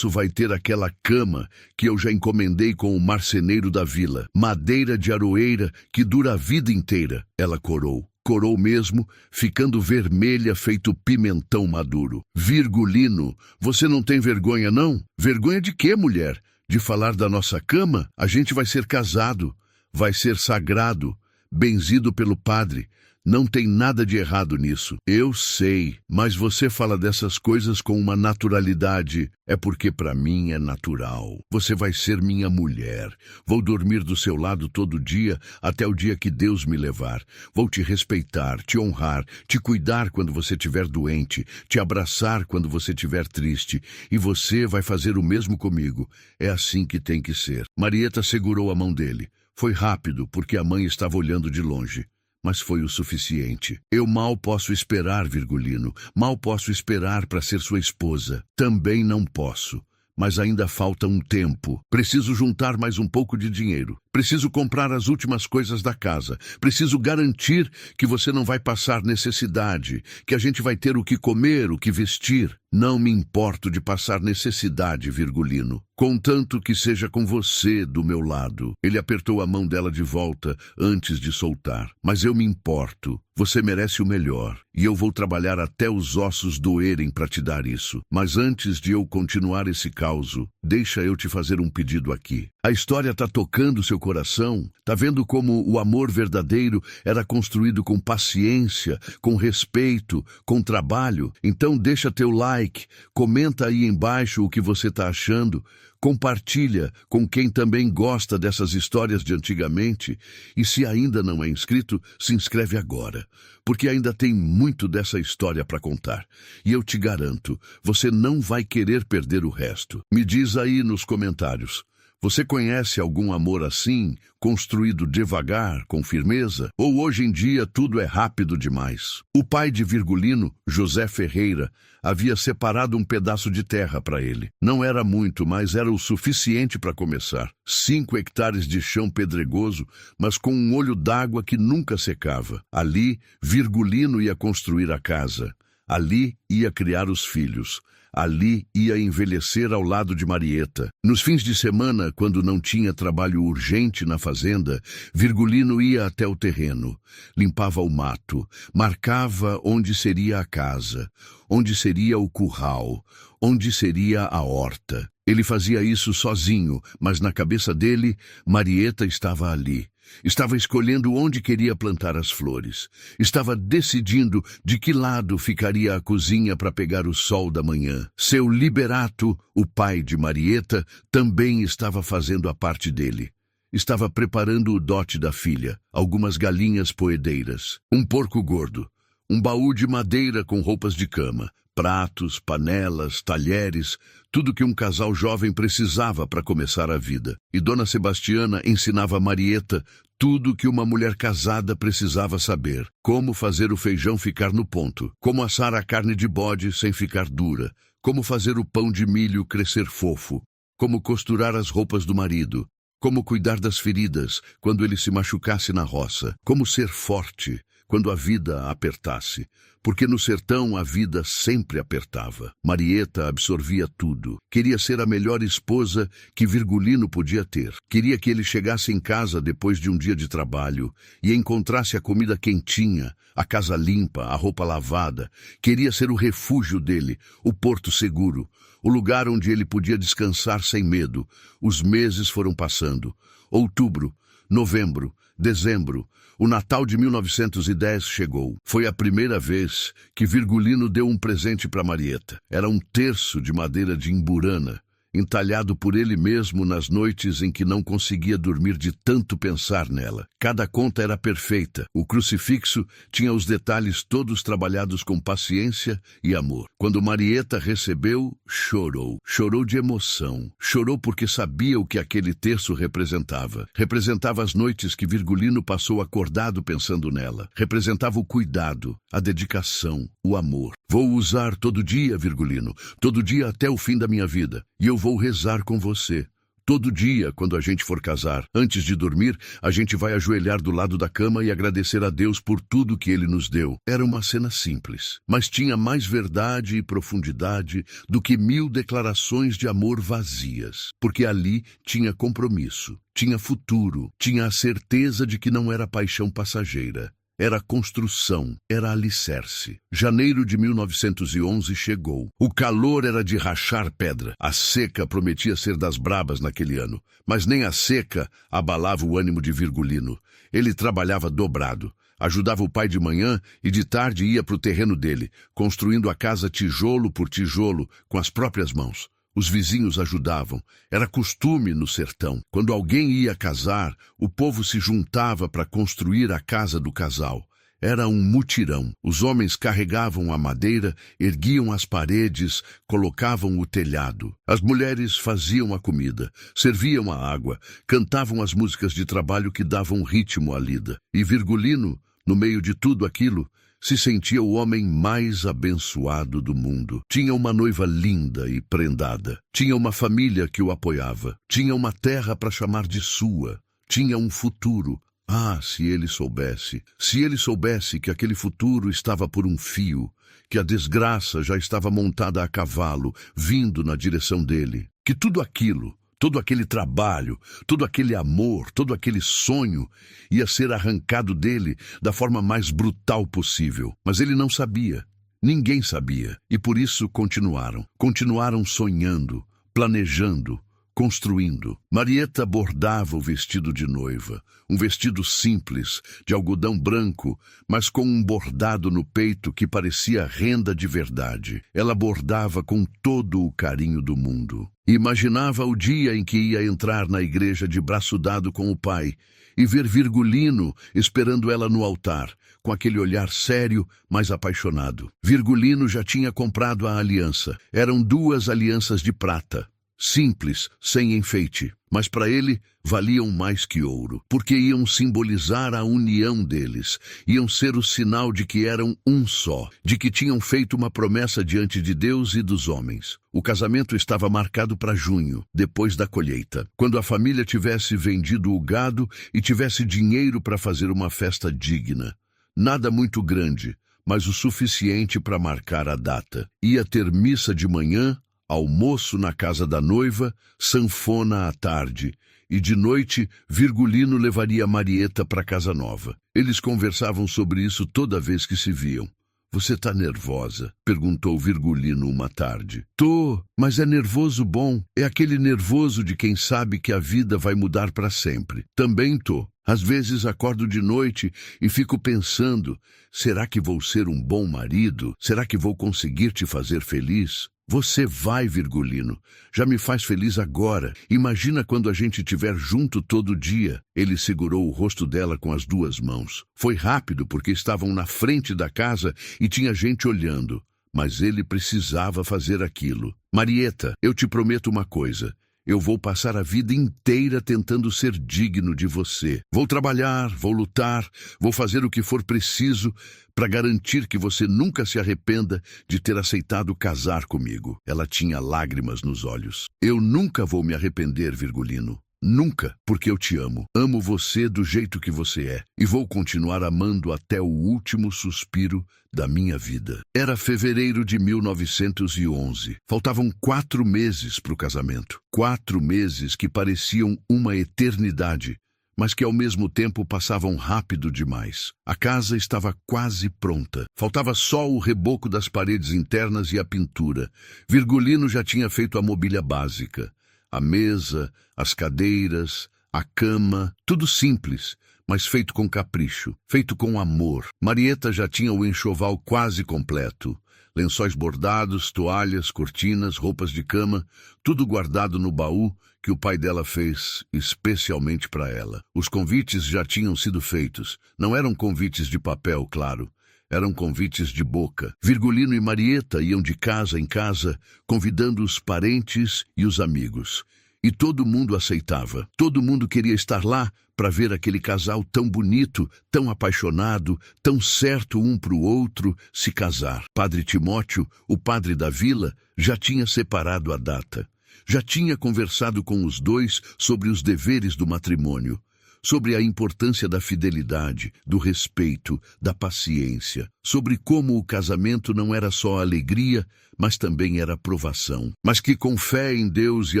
vai ter aquela cama que eu já encomendei com o marceneiro da vila. Madeira de aroeira que dura a vida inteira. Ela corou. Corou mesmo, ficando vermelha feito pimentão maduro. Virgulino, você não tem vergonha, não? Vergonha de quê, mulher? De falar da nossa cama? A gente vai ser casado. Vai ser sagrado. Benzido pelo padre. Não tem nada de errado nisso. Eu sei, mas você fala dessas coisas com uma naturalidade. É porque para mim é natural. Você vai ser minha mulher. Vou dormir do seu lado todo dia, até o dia que Deus me levar. Vou te respeitar, te honrar, te cuidar quando você estiver doente, te abraçar quando você estiver triste. E você vai fazer o mesmo comigo. É assim que tem que ser. Marieta segurou a mão dele. Foi rápido, porque a mãe estava olhando de longe. Mas foi o suficiente. Eu mal posso esperar, Virgulino. Mal posso esperar para ser sua esposa. Também não posso. Mas ainda falta um tempo. Preciso juntar mais um pouco de dinheiro. Preciso comprar as últimas coisas da casa. Preciso garantir que você não vai passar necessidade, que a gente vai ter o que comer, o que vestir. Não me importo de passar necessidade, Virgulino, contanto que seja com você do meu lado. Ele apertou a mão dela de volta antes de soltar. Mas eu me importo. Você merece o melhor, e eu vou trabalhar até os ossos doerem para te dar isso. Mas antes de eu continuar esse causo, deixa eu te fazer um pedido aqui. A história tá tocando seu coração? Tá vendo como o amor verdadeiro era construído com paciência, com respeito, com trabalho? Então deixa teu like, comenta aí embaixo o que você tá achando, compartilha com quem também gosta dessas histórias de antigamente, e se ainda não é inscrito, se inscreve agora, porque ainda tem muito dessa história para contar. E eu te garanto, você não vai querer perder o resto. Me diz aí nos comentários. Você conhece algum amor assim, construído devagar, com firmeza? Ou hoje em dia tudo é rápido demais? O pai de Virgulino, José Ferreira, havia separado um pedaço de terra para ele. Não era muito, mas era o suficiente para começar. 5 hectares de chão pedregoso, mas com um olho d'água que nunca secava. Ali, Virgulino ia construir a casa. Ali ia criar os filhos. Ali ia envelhecer ao lado de Marieta. Nos fins de semana, quando não tinha trabalho urgente na fazenda, Virgulino ia até o terreno, limpava o mato, marcava onde seria a casa, onde seria o curral, onde seria a horta. Ele fazia isso sozinho, mas na cabeça dele, Marieta estava ali. Estava escolhendo onde queria plantar as flores. Estava decidindo de que lado ficaria a cozinha para pegar o sol da manhã. Seu Liberato, o pai de Marieta, também estava fazendo a parte dele. Estava preparando o dote da filha, algumas galinhas poedeiras, um porco gordo, um baú de madeira com roupas de cama, pratos, panelas, talheres, tudo que um casal jovem precisava para começar a vida. E Dona Sebastiana ensinava a Marieta tudo que uma mulher casada precisava saber. Como fazer o feijão ficar no ponto, como assar a carne de bode sem ficar dura, como fazer o pão de milho crescer fofo, como costurar as roupas do marido, como cuidar das feridas quando ele se machucasse na roça, como ser forte quando a vida a apertasse, porque no sertão a vida sempre apertava. Marieta absorvia tudo. Queria ser a melhor esposa que Virgulino podia ter. Queria que ele chegasse em casa depois de um dia de trabalho e encontrasse a comida quentinha, a casa limpa, a roupa lavada. Queria ser o refúgio dele, o porto seguro, o lugar onde ele podia descansar sem medo. Os meses foram passando. Outubro, novembro, dezembro. O Natal de 1910 chegou. Foi a primeira vez que Virgulino deu um presente para Marieta. Era um terço de madeira de imburana, entalhado por ele mesmo nas noites em que não conseguia dormir de tanto pensar nela. Cada conta era perfeita. O crucifixo tinha os detalhes todos trabalhados com paciência e amor. Quando Marieta recebeu, chorou. Chorou de emoção. Chorou porque sabia o que aquele terço representava. Representava as noites que Virgulino passou acordado pensando nela. Representava o cuidado, a dedicação, o amor. Vou usar todo dia, Virgulino, todo dia até o fim da minha vida. E eu vou rezar com você. Todo dia, quando a gente for casar, antes de dormir, a gente vai ajoelhar do lado da cama e agradecer a Deus por tudo que Ele nos deu. Era uma cena simples, mas tinha mais verdade e profundidade do que 1000 declarações de amor vazias. Porque ali tinha compromisso, tinha futuro, tinha a certeza de que não era paixão passageira. Era construção, era alicerce. Janeiro de 1911 chegou. O calor era de rachar pedra. A seca prometia ser das brabas naquele ano. Mas nem a seca abalava o ânimo de Virgulino. Ele trabalhava dobrado. Ajudava o pai de manhã e de tarde ia para o terreno dele, construindo a casa tijolo por tijolo, com as próprias mãos. Os vizinhos ajudavam. Era costume no sertão. Quando alguém ia casar, o povo se juntava para construir a casa do casal. Era um mutirão. Os homens carregavam a madeira, erguiam as paredes, colocavam o telhado. As mulheres faziam a comida, serviam a água, cantavam as músicas de trabalho que davam ritmo à lida. E Virgulino, no meio de tudo aquilo, se sentia o homem mais abençoado do mundo. Tinha uma noiva linda e prendada. Tinha uma família que o apoiava. Tinha uma terra para chamar de sua. Tinha um futuro. Ah, se ele soubesse! Se ele soubesse que aquele futuro estava por um fio, que a desgraça já estava montada a cavalo, vindo na direção dele. Que tudo aquilo, todo aquele trabalho, todo aquele amor, todo aquele sonho ia ser arrancado dele da forma mais brutal possível. Mas ele não sabia. Ninguém sabia. E por isso continuaram. Continuaram sonhando, planejando, construindo. Marieta bordava o vestido de noiva. Um vestido simples, de algodão branco, mas com um bordado no peito que parecia renda de verdade. Ela bordava com todo o carinho do mundo. Imaginava o dia em que ia entrar na igreja de braço dado com o pai e ver Virgulino esperando ela no altar, com aquele olhar sério, mas apaixonado. Virgulino já tinha comprado a aliança. Eram 2 alianças de prata. Simples, sem enfeite, mas para ele valiam mais que ouro, porque iam simbolizar a união deles, iam ser o sinal de que eram um só, de que tinham feito uma promessa diante de Deus e dos homens. O casamento estava marcado para junho, depois da colheita, quando a família tivesse vendido o gado e tivesse dinheiro para fazer uma festa digna. Nada muito grande, mas o suficiente para marcar a data. Ia ter missa de manhã, almoço na casa da noiva, sanfona à tarde, e de noite Virgulino levaria Marieta para casa nova. Eles conversavam sobre isso toda vez que se viam. "Você tá nervosa?" perguntou Virgulino uma tarde. "Tô, mas é nervoso bom. É aquele nervoso de quem sabe que a vida vai mudar para sempre." "Também tô. Às vezes acordo de noite e fico pensando, será que vou ser um bom marido? Será que vou conseguir te fazer feliz?" "Você vai, Virgulino. Já me faz feliz agora. Imagina quando a gente estiver junto todo dia." Ele segurou o rosto dela com as duas mãos. Foi rápido porque estavam na frente da casa e tinha gente olhando. Mas ele precisava fazer aquilo. "Marieta, eu te prometo uma coisa. Eu vou passar a vida inteira tentando ser digno de você. Vou trabalhar, vou lutar, vou fazer o que for preciso para garantir que você nunca se arrependa de ter aceitado casar comigo." Ela tinha lágrimas nos olhos. "Eu nunca vou me arrepender, Virgulino. Nunca, porque eu te amo. Amo você do jeito que você é. E vou continuar amando até o último suspiro da minha vida." Era fevereiro de 1911. Faltavam 4 meses para o casamento. 4 meses que pareciam uma eternidade, mas que ao mesmo tempo passavam rápido demais. A casa estava quase pronta. Faltava só o reboco das paredes internas e a pintura. Virgulino já tinha feito a mobília básica. A mesa, as cadeiras, a cama, tudo simples, mas feito com capricho, feito com amor. Marieta já tinha o enxoval quase completo. Lençóis bordados, toalhas, cortinas, roupas de cama, tudo guardado no baú que o pai dela fez especialmente para ela. Os convites já tinham sido feitos. Não eram convites de papel, claro. Eram convites de boca. Virgulino e Marieta iam de casa em casa, convidando os parentes e os amigos. E todo mundo aceitava. Todo mundo queria estar lá para ver aquele casal tão bonito, tão apaixonado, tão certo um para o outro se casar. Padre Timóteo, o padre da vila, já tinha separado a data. Já tinha conversado com os dois sobre os deveres do matrimônio, sobre a importância da fidelidade, do respeito, da paciência, sobre como o casamento não era só alegria, mas também era provação, mas que com fé em Deus e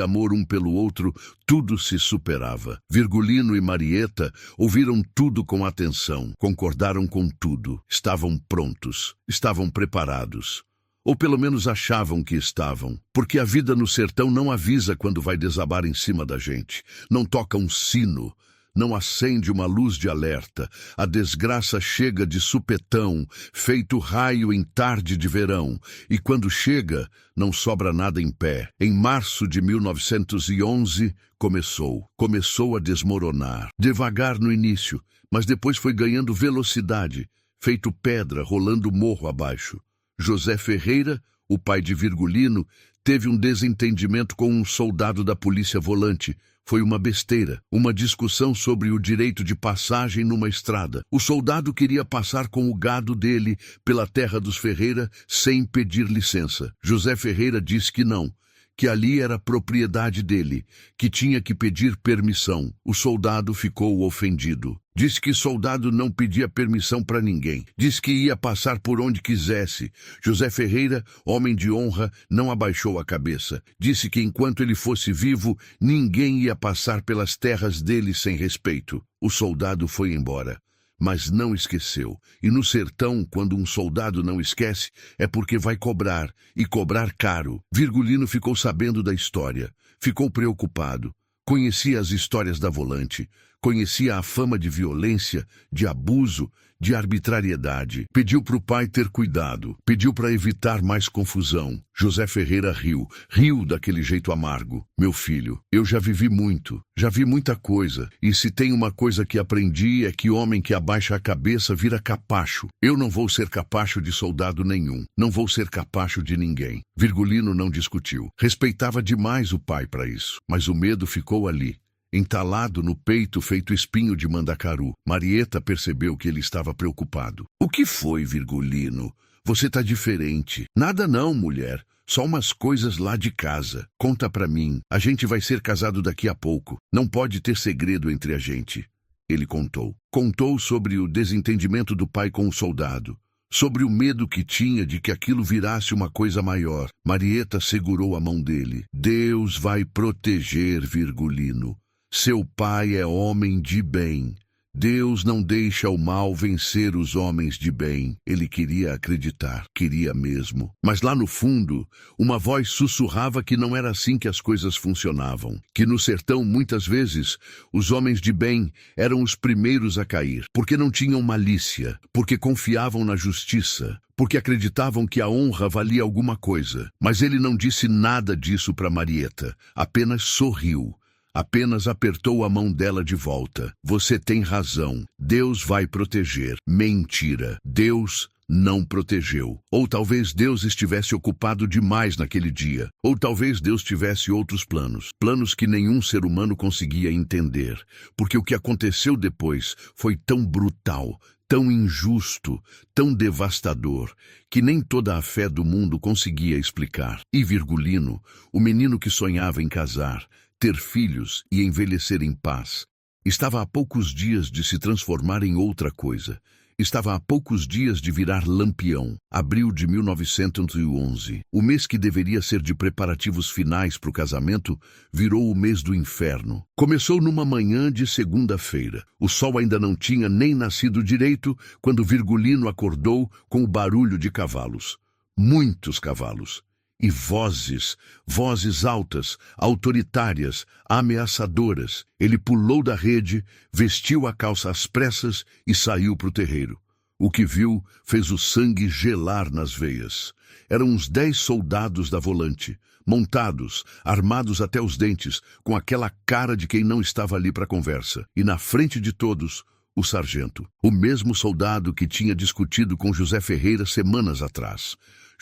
amor um pelo outro, tudo se superava. Virgulino e Marieta ouviram tudo com atenção, concordaram com tudo, estavam prontos, estavam preparados. Ou pelo menos achavam que estavam, porque a vida no sertão não avisa quando vai desabar em cima da gente, não toca um sino, não acende uma luz de alerta. A desgraça chega de supetão, feito raio em tarde de verão, e quando chega, não sobra nada em pé. Em março de 1911, começou a desmoronar. Devagar no início, mas depois foi ganhando velocidade, feito pedra rolando morro abaixo. José Ferreira, o pai de Virgulino, teve um desentendimento com um soldado da polícia volante. Foi uma besteira, uma discussão sobre o direito de passagem numa estrada. O soldado queria passar com o gado dele pela terra dos Ferreira sem pedir licença. José Ferreira disse que não, que ali era propriedade dele, que tinha que pedir permissão. O soldado ficou ofendido. Disse que soldado não pedia permissão para ninguém. Disse que ia passar por onde quisesse. José Ferreira, homem de honra, não abaixou a cabeça. Disse que enquanto ele fosse vivo, ninguém ia passar pelas terras dele sem respeito. O soldado foi embora, mas não esqueceu. E no sertão, quando um soldado não esquece, é porque vai cobrar, e cobrar caro. Virgulino ficou sabendo da história. Ficou preocupado. Conhecia as histórias da volante. Conhecia a fama de violência, de abuso, de arbitrariedade. Pediu para o pai ter cuidado. Pediu para evitar mais confusão. José Ferreira riu daquele jeito amargo. "Meu filho, eu já vivi muito, já vi muita coisa. E se tem uma coisa que aprendi é que homem que abaixa a cabeça vira capacho. Eu não vou ser capacho de soldado nenhum. Não vou ser capacho de ninguém." Virgulino não discutiu. Respeitava demais o pai para isso. Mas o medo ficou ali, entalado no peito feito espinho de mandacaru. Marieta percebeu que ele estava preocupado. "O que foi, Virgulino? Você tá diferente." "Nada não, mulher. Só umas coisas lá de casa. Conta pra mim. A gente vai ser casado daqui a pouco. Não pode ter segredo entre a gente." Ele contou. Contou sobre o desentendimento do pai com o soldado, sobre o medo que tinha de que aquilo virasse uma coisa maior. Marieta segurou a mão dele. Deus vai proteger Virgulino. Seu pai é homem de bem. Deus não deixa o mal vencer os homens de bem. Ele queria acreditar, queria mesmo. Mas lá no fundo, uma voz sussurrava que não era assim que as coisas funcionavam. Que no sertão, muitas vezes, os homens de bem eram os primeiros a cair. Porque não tinham malícia, porque confiavam na justiça, porque acreditavam que a honra valia alguma coisa. Mas ele não disse nada disso para Marieta, apenas sorriu. Apenas apertou a mão dela de volta. Você tem razão. Deus vai proteger. Mentira. Deus não protegeu. Ou talvez Deus estivesse ocupado demais naquele dia. Ou talvez Deus tivesse outros planos. Planos que nenhum ser humano conseguia entender. Porque o que aconteceu depois foi tão brutal, tão injusto, tão devastador, que nem toda a fé do mundo conseguia explicar. E Virgulino, o menino que sonhava em casar, ter filhos e envelhecer em paz, estava há poucos dias de se transformar em outra coisa. Estava há poucos dias de virar Lampião. Abril de 1911. O mês que deveria ser de preparativos finais para o casamento, virou o mês do inferno. Começou numa manhã de segunda-feira. O sol ainda não tinha nem nascido direito quando Virgulino acordou com o barulho de cavalos. Muitos cavalos. E vozes altas, autoritárias, ameaçadoras. Ele pulou da rede, vestiu a calça às pressas e saiu para o terreiro. O que viu fez o sangue gelar nas veias. Eram uns 10 soldados da volante, montados, armados até os dentes, com aquela cara de quem não estava ali para conversa. E na frente de todos, o sargento, o mesmo soldado que tinha discutido com José Ferreira semanas atrás.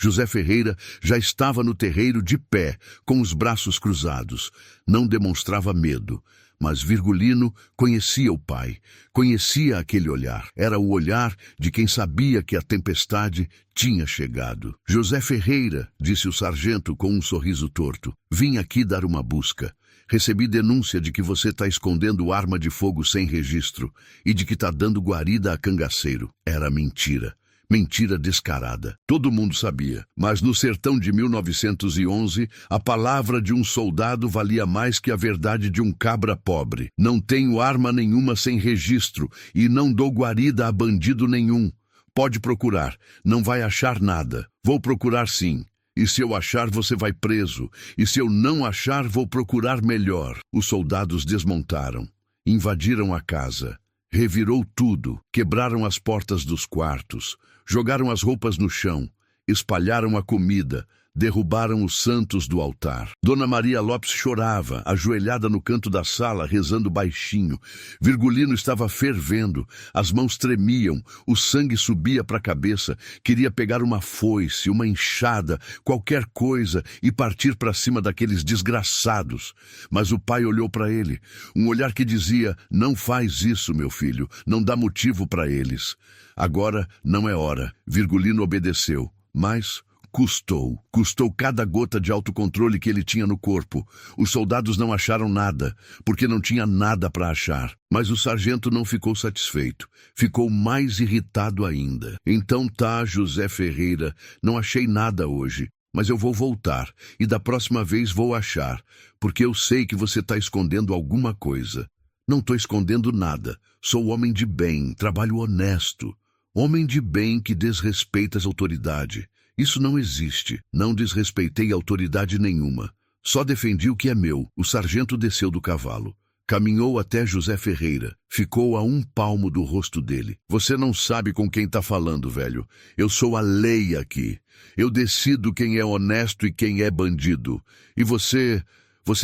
José Ferreira já estava no terreiro de pé, com os braços cruzados. Não demonstrava medo, mas Virgulino conhecia o pai, conhecia aquele olhar. Era o olhar de quem sabia que a tempestade tinha chegado. José Ferreira, disse o sargento com um sorriso torto, vim aqui dar uma busca. Recebi denúncia de que você está escondendo arma de fogo sem registro e de que está dando guarida a cangaceiro. Era mentira. Mentira descarada. Todo mundo sabia. Mas no sertão de 1911, a palavra de um soldado valia mais que a verdade de um cabra pobre. Não tenho arma nenhuma sem registro e não dou guarida a bandido nenhum. Pode procurar. Não vai achar nada. Vou procurar sim. E se eu achar, você vai preso. E se eu não achar, vou procurar melhor. Os soldados desmontaram. Invadiram a casa. Revirou tudo. Quebraram as portas dos quartos. Jogaram as roupas no chão, espalharam a comida, derrubaram os santos do altar. Dona Maria Lopes chorava, ajoelhada no canto da sala, rezando baixinho. Virgulino estava fervendo, as mãos tremiam, o sangue subia para a cabeça. Queria pegar uma foice, uma enxada, qualquer coisa e partir para cima daqueles desgraçados. Mas o pai olhou para ele, um olhar que dizia: não faz isso, meu filho, não dá motivo para eles. Agora não é hora. Virgulino obedeceu, mas custou cada gota de autocontrole que ele tinha no corpo. Os soldados não acharam nada, porque não tinha nada para achar. Mas o sargento não ficou satisfeito. Ficou mais irritado ainda. Então tá, José Ferreira, não achei nada hoje. Mas eu vou voltar, e da próxima vez vou achar, porque eu sei que você está escondendo alguma coisa. Não estou escondendo nada. Sou homem de bem, trabalho honesto. Homem de bem que desrespeita as autoridades. Isso não existe. Não desrespeitei autoridade nenhuma. Só defendi o que é meu. O sargento desceu do cavalo. Caminhou até José Ferreira. Ficou a 1 palmo do rosto dele. Você não sabe com quem está falando, velho. Eu sou a lei aqui. Eu decido quem é honesto e quem é bandido. E você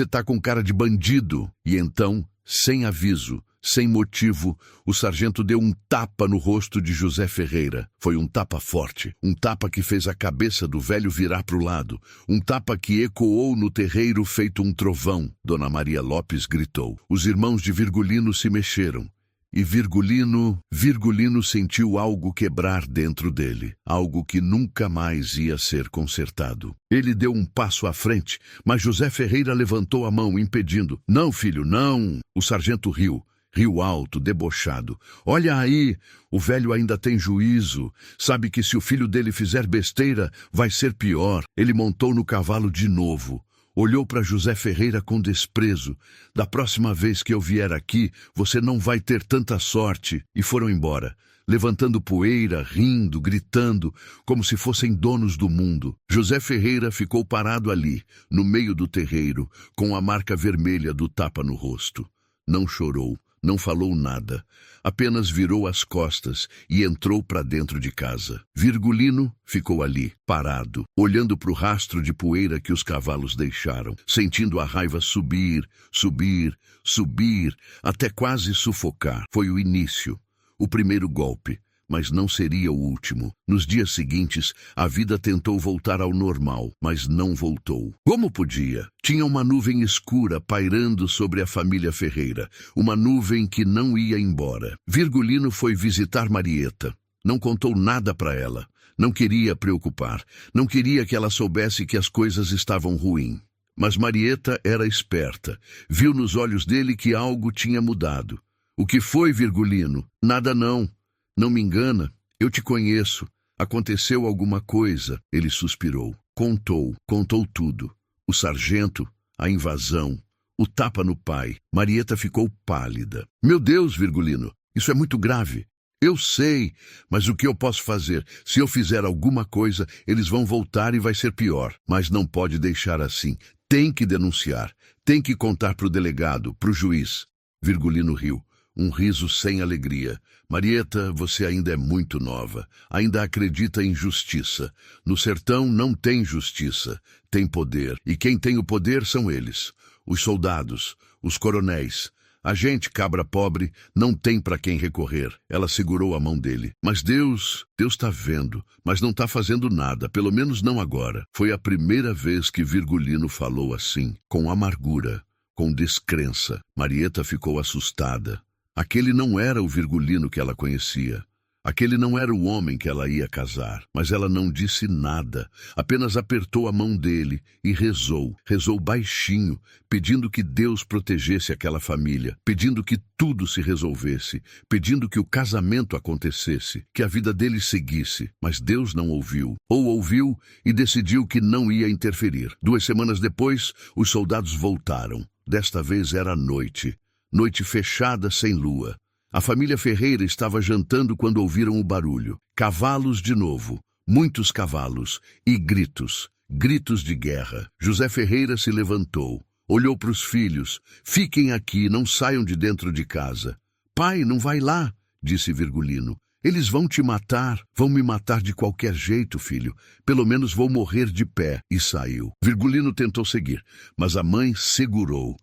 tá com cara de bandido. E então, sem aviso, sem motivo, o sargento deu um tapa no rosto de José Ferreira. Foi um tapa forte, um tapa que fez a cabeça do velho virar para o lado, um tapa que ecoou no terreiro feito um trovão. Dona Maria Lopes gritou. Os irmãos de Virgulino se mexeram. E Virgulino sentiu algo quebrar dentro dele, algo que nunca mais ia ser consertado. Ele deu um passo à frente, mas José Ferreira levantou a mão, impedindo. Não, filho, não! O sargento riu. Riu alto, debochado. Olha aí, o velho ainda tem juízo. Sabe que se o filho dele fizer besteira, vai ser pior. Ele montou no cavalo de novo. Olhou para José Ferreira com desprezo. Da próxima vez que eu vier aqui, você não vai ter tanta sorte. E foram embora, levantando poeira, rindo, gritando, como se fossem donos do mundo. José Ferreira ficou parado ali, no meio do terreiro, com a marca vermelha do tapa no rosto. Não chorou, não falou nada, apenas virou as costas e entrou para dentro de casa. Virgulino ficou ali, parado, olhando para o rastro de poeira que os cavalos deixaram, sentindo a raiva subir, subir, subir, até quase sufocar. Foi o início, o primeiro golpe, mas não seria o último. Nos dias seguintes, a vida tentou voltar ao normal, mas não voltou. Como podia? Tinha uma nuvem escura pairando sobre a família Ferreira, uma nuvem que não ia embora. Virgulino foi visitar Marieta. Não contou nada para ela. Não queria preocupar. Não queria que ela soubesse que as coisas estavam ruins. Mas Marieta era esperta. Viu nos olhos dele que algo tinha mudado. O que foi, Virgulino? Nada não. Não me engana, eu te conheço. Aconteceu alguma coisa, ele suspirou. Contou tudo. O sargento, a invasão, o tapa no pai. Marieta ficou pálida. Meu Deus, Virgulino, isso é muito grave. Eu sei, mas o que eu posso fazer? Se eu fizer alguma coisa, eles vão voltar e vai ser pior. Mas não pode deixar assim. Tem que denunciar. Tem que contar para o delegado, para o juiz. Virgulino riu. Um riso sem alegria. Marieta, você ainda é muito nova. Ainda acredita em justiça. No sertão não tem justiça. Tem poder. E quem tem o poder são eles. Os soldados, os coronéis. A gente, cabra pobre, não tem para quem recorrer. Ela segurou a mão dele. Mas Deus está vendo, mas não está fazendo nada, pelo menos não agora. Foi a primeira vez que Virgulino falou assim, com amargura, com descrença. Marieta ficou assustada. Aquele não era o Virgulino que ela conhecia. Aquele não era o homem que ela ia casar. Mas ela não disse nada, apenas apertou a mão dele e rezou baixinho, pedindo que Deus protegesse aquela família, pedindo que tudo se resolvesse, pedindo que o casamento acontecesse, que a vida deles seguisse. Mas Deus não ouviu, ou ouviu e decidiu que não ia interferir. 2 semanas depois, os soldados voltaram. Desta vez era noite. Noite fechada, sem lua. A família Ferreira estava jantando quando ouviram o barulho. Cavalos de novo, muitos cavalos, e gritos, gritos de guerra. José Ferreira se levantou, olhou para os filhos. Fiquem aqui, não saiam de dentro de casa. Pai, não vai lá, disse Virgulino. Eles vão te matar, vão me matar de qualquer jeito, filho. Pelo menos vou morrer de pé. E saiu. Virgulino tentou seguir, mas a mãe segurou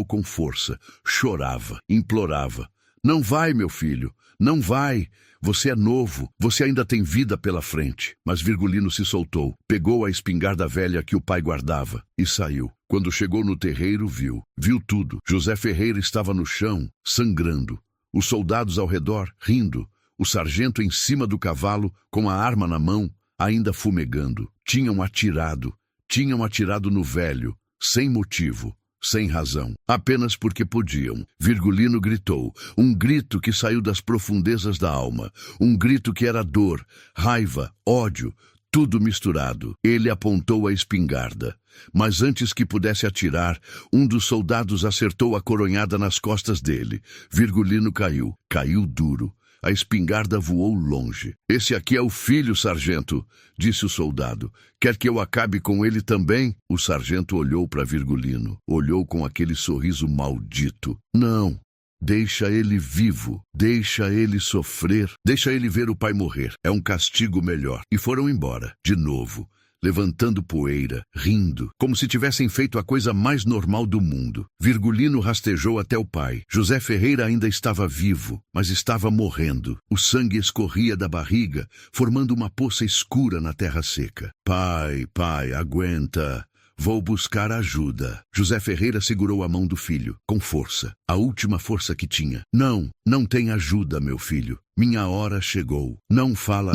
com força. Chorava, implorava. Não vai, meu filho, não vai. Você é novo, você ainda tem vida pela frente. Mas Virgulino se soltou, pegou a espingarda velha que o pai guardava e saiu. Quando chegou no terreiro, viu tudo. José Ferreira estava no chão, sangrando. Os soldados ao redor, rindo. O sargento em cima do cavalo, com a arma na mão, ainda fumegando. Tinham atirado no velho, sem motivo, sem razão, apenas porque podiam. Virgulino gritou, um grito que saiu das profundezas da alma, um grito que era dor, raiva, ódio, tudo misturado. Ele apontou a espingarda, mas antes que pudesse atirar, um dos soldados acertou a coronhada nas costas dele. Virgulino caiu duro. A espingarda voou longe. Esse aqui é o filho, sargento, disse o soldado. Quer que eu acabe com ele também? O sargento olhou para Virgulino. Olhou com aquele sorriso maldito. Não. Deixa ele vivo. Deixa ele sofrer. Deixa ele ver o pai morrer. É um castigo melhor. E foram embora. De novo. Levantando poeira, rindo, como se tivessem feito a coisa mais normal do mundo. Virgulino rastejou até o pai. José Ferreira ainda estava vivo, mas estava morrendo. O sangue escorria da barriga, formando uma poça escura na terra seca. Pai, aguenta. Vou buscar ajuda. José Ferreira segurou a mão do filho, com força, a última força que tinha. Não tem ajuda, meu filho. Minha hora chegou. Não fala.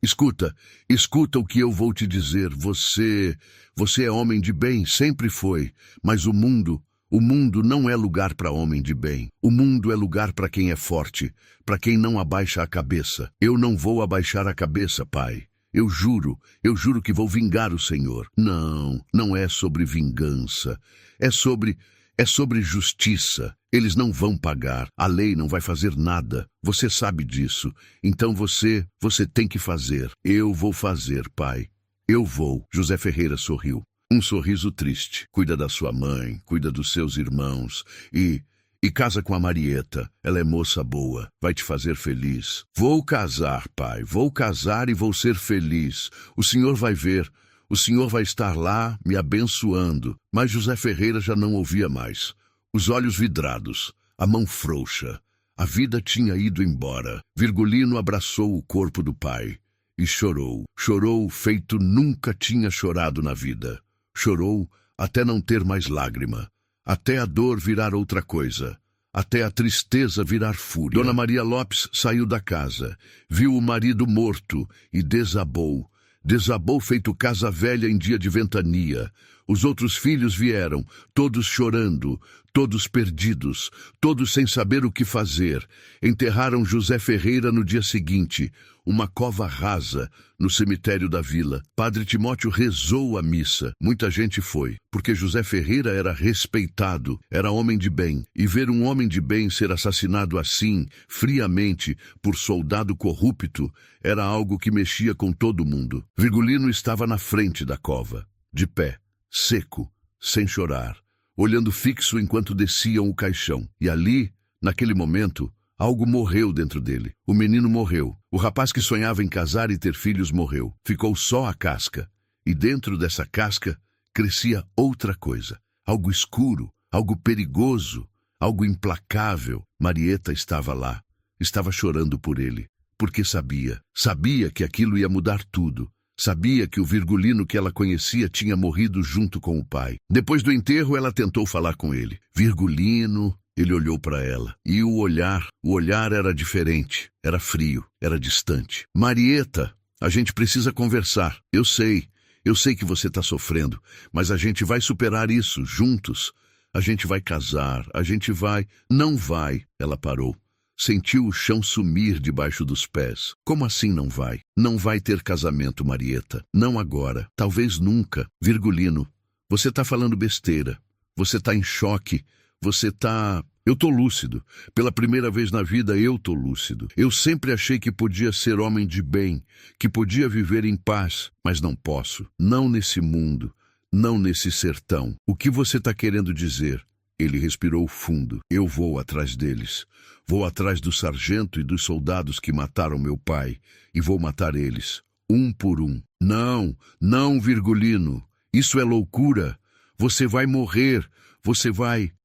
Escuta o que eu vou te dizer. Você é homem de bem, sempre foi. Mas o mundo O mundo não é lugar para homem de bem. O mundo é lugar para quem é forte, para quem não abaixa a cabeça. Eu não vou abaixar a cabeça, pai. Eu juro que vou vingar o Senhor. Não, não é sobre vingança. É sobre justiça. Eles não vão pagar. A lei não vai fazer nada. Você sabe disso. Então você tem que fazer. Eu vou fazer, pai. Eu vou. José Ferreira sorriu. Um sorriso triste. Cuida da sua mãe, cuida dos seus irmãos e casa com a Marieta. Ela é moça boa, vai te fazer feliz. Vou casar, pai, vou casar e vou ser feliz. O senhor vai ver, o senhor vai estar lá me abençoando. Mas José Ferreira já não ouvia mais. Os olhos vidrados, a mão frouxa. A vida tinha ido embora. Virgulino abraçou o corpo do pai e chorou. Chorou feito nunca tinha chorado na vida. Chorou até não ter mais lágrima. Até a dor virar outra coisa, até a tristeza virar fúria. Dona Maria Lopes saiu da casa, viu o marido morto e desabou. Desabou feito casa velha em dia de ventania. Os outros filhos vieram, todos chorando, todos perdidos, todos sem saber o que fazer. Enterraram José Ferreira no dia seguinte, uma cova rasa, no cemitério da vila. Padre Timóteo rezou a missa. Muita gente foi, porque José Ferreira era respeitado, era homem de bem. E ver um homem de bem ser assassinado assim, friamente, por soldado corrupto, era algo que mexia com todo mundo. Virgulino estava na frente da cova, de pé, seco, sem chorar, olhando fixo enquanto desciam o caixão. E ali, naquele momento, algo morreu dentro dele. O menino morreu. O rapaz que sonhava em casar e ter filhos morreu. Ficou só a casca. E dentro dessa casca crescia outra coisa. Algo escuro, algo perigoso, algo implacável. Marieta estava lá. Estava chorando por ele. Porque sabia que aquilo ia mudar tudo. Sabia que o Virgulino que ela conhecia tinha morrido junto com o pai. Depois do enterro, ela tentou falar com ele. Virgulino... Ele olhou para ela, e o olhar era diferente, era frio, era distante. Marieta, a gente precisa conversar. Eu sei que você está sofrendo, mas a gente vai superar isso, juntos. A gente vai casar, a gente vai... Não vai, ela parou. Sentiu o chão sumir debaixo dos pés. Como assim não vai? Não vai ter casamento, Marieta. Não agora, talvez nunca. Virgulino, você está falando besteira. Você está em choque. Eu tô lúcido. Pela primeira vez na vida, eu tô lúcido. Eu sempre achei que podia ser homem de bem, que podia viver em paz, mas não posso. Não nesse mundo, não nesse sertão. O que você tá querendo dizer? Ele respirou fundo. Eu vou atrás deles. Vou atrás do sargento e dos soldados que mataram meu pai, e vou matar eles, um por um. Não, Virgulino. Isso é loucura. Você vai morrer.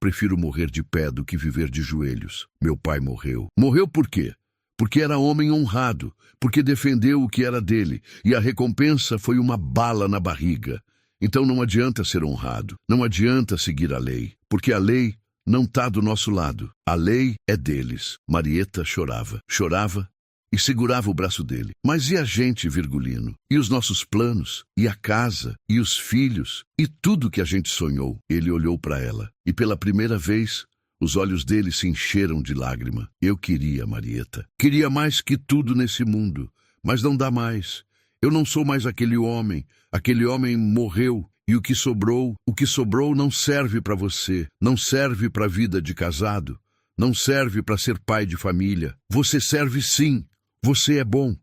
Prefiro morrer de pé do que viver de joelhos. Meu pai morreu. Morreu por quê? Porque era homem honrado, porque defendeu o que era dele, e a recompensa foi uma bala na barriga. Então não adianta ser honrado, não adianta seguir a lei, porque a lei não está do nosso lado. A lei é deles. Marieta chorava e segurava o braço dele. Mas e a gente, Virgulino? E os nossos planos? E a casa? E os filhos? E tudo que a gente sonhou? Ele olhou para ela, e pela primeira vez, os olhos dele se encheram de lágrima. Eu queria, Marieta. Queria mais que tudo nesse mundo. Mas não dá mais. Eu não sou mais aquele homem. Aquele homem morreu. E o que sobrou não serve para você. Não serve para a vida de casado. Não serve para ser pai de família. Você serve sim. Você é bom,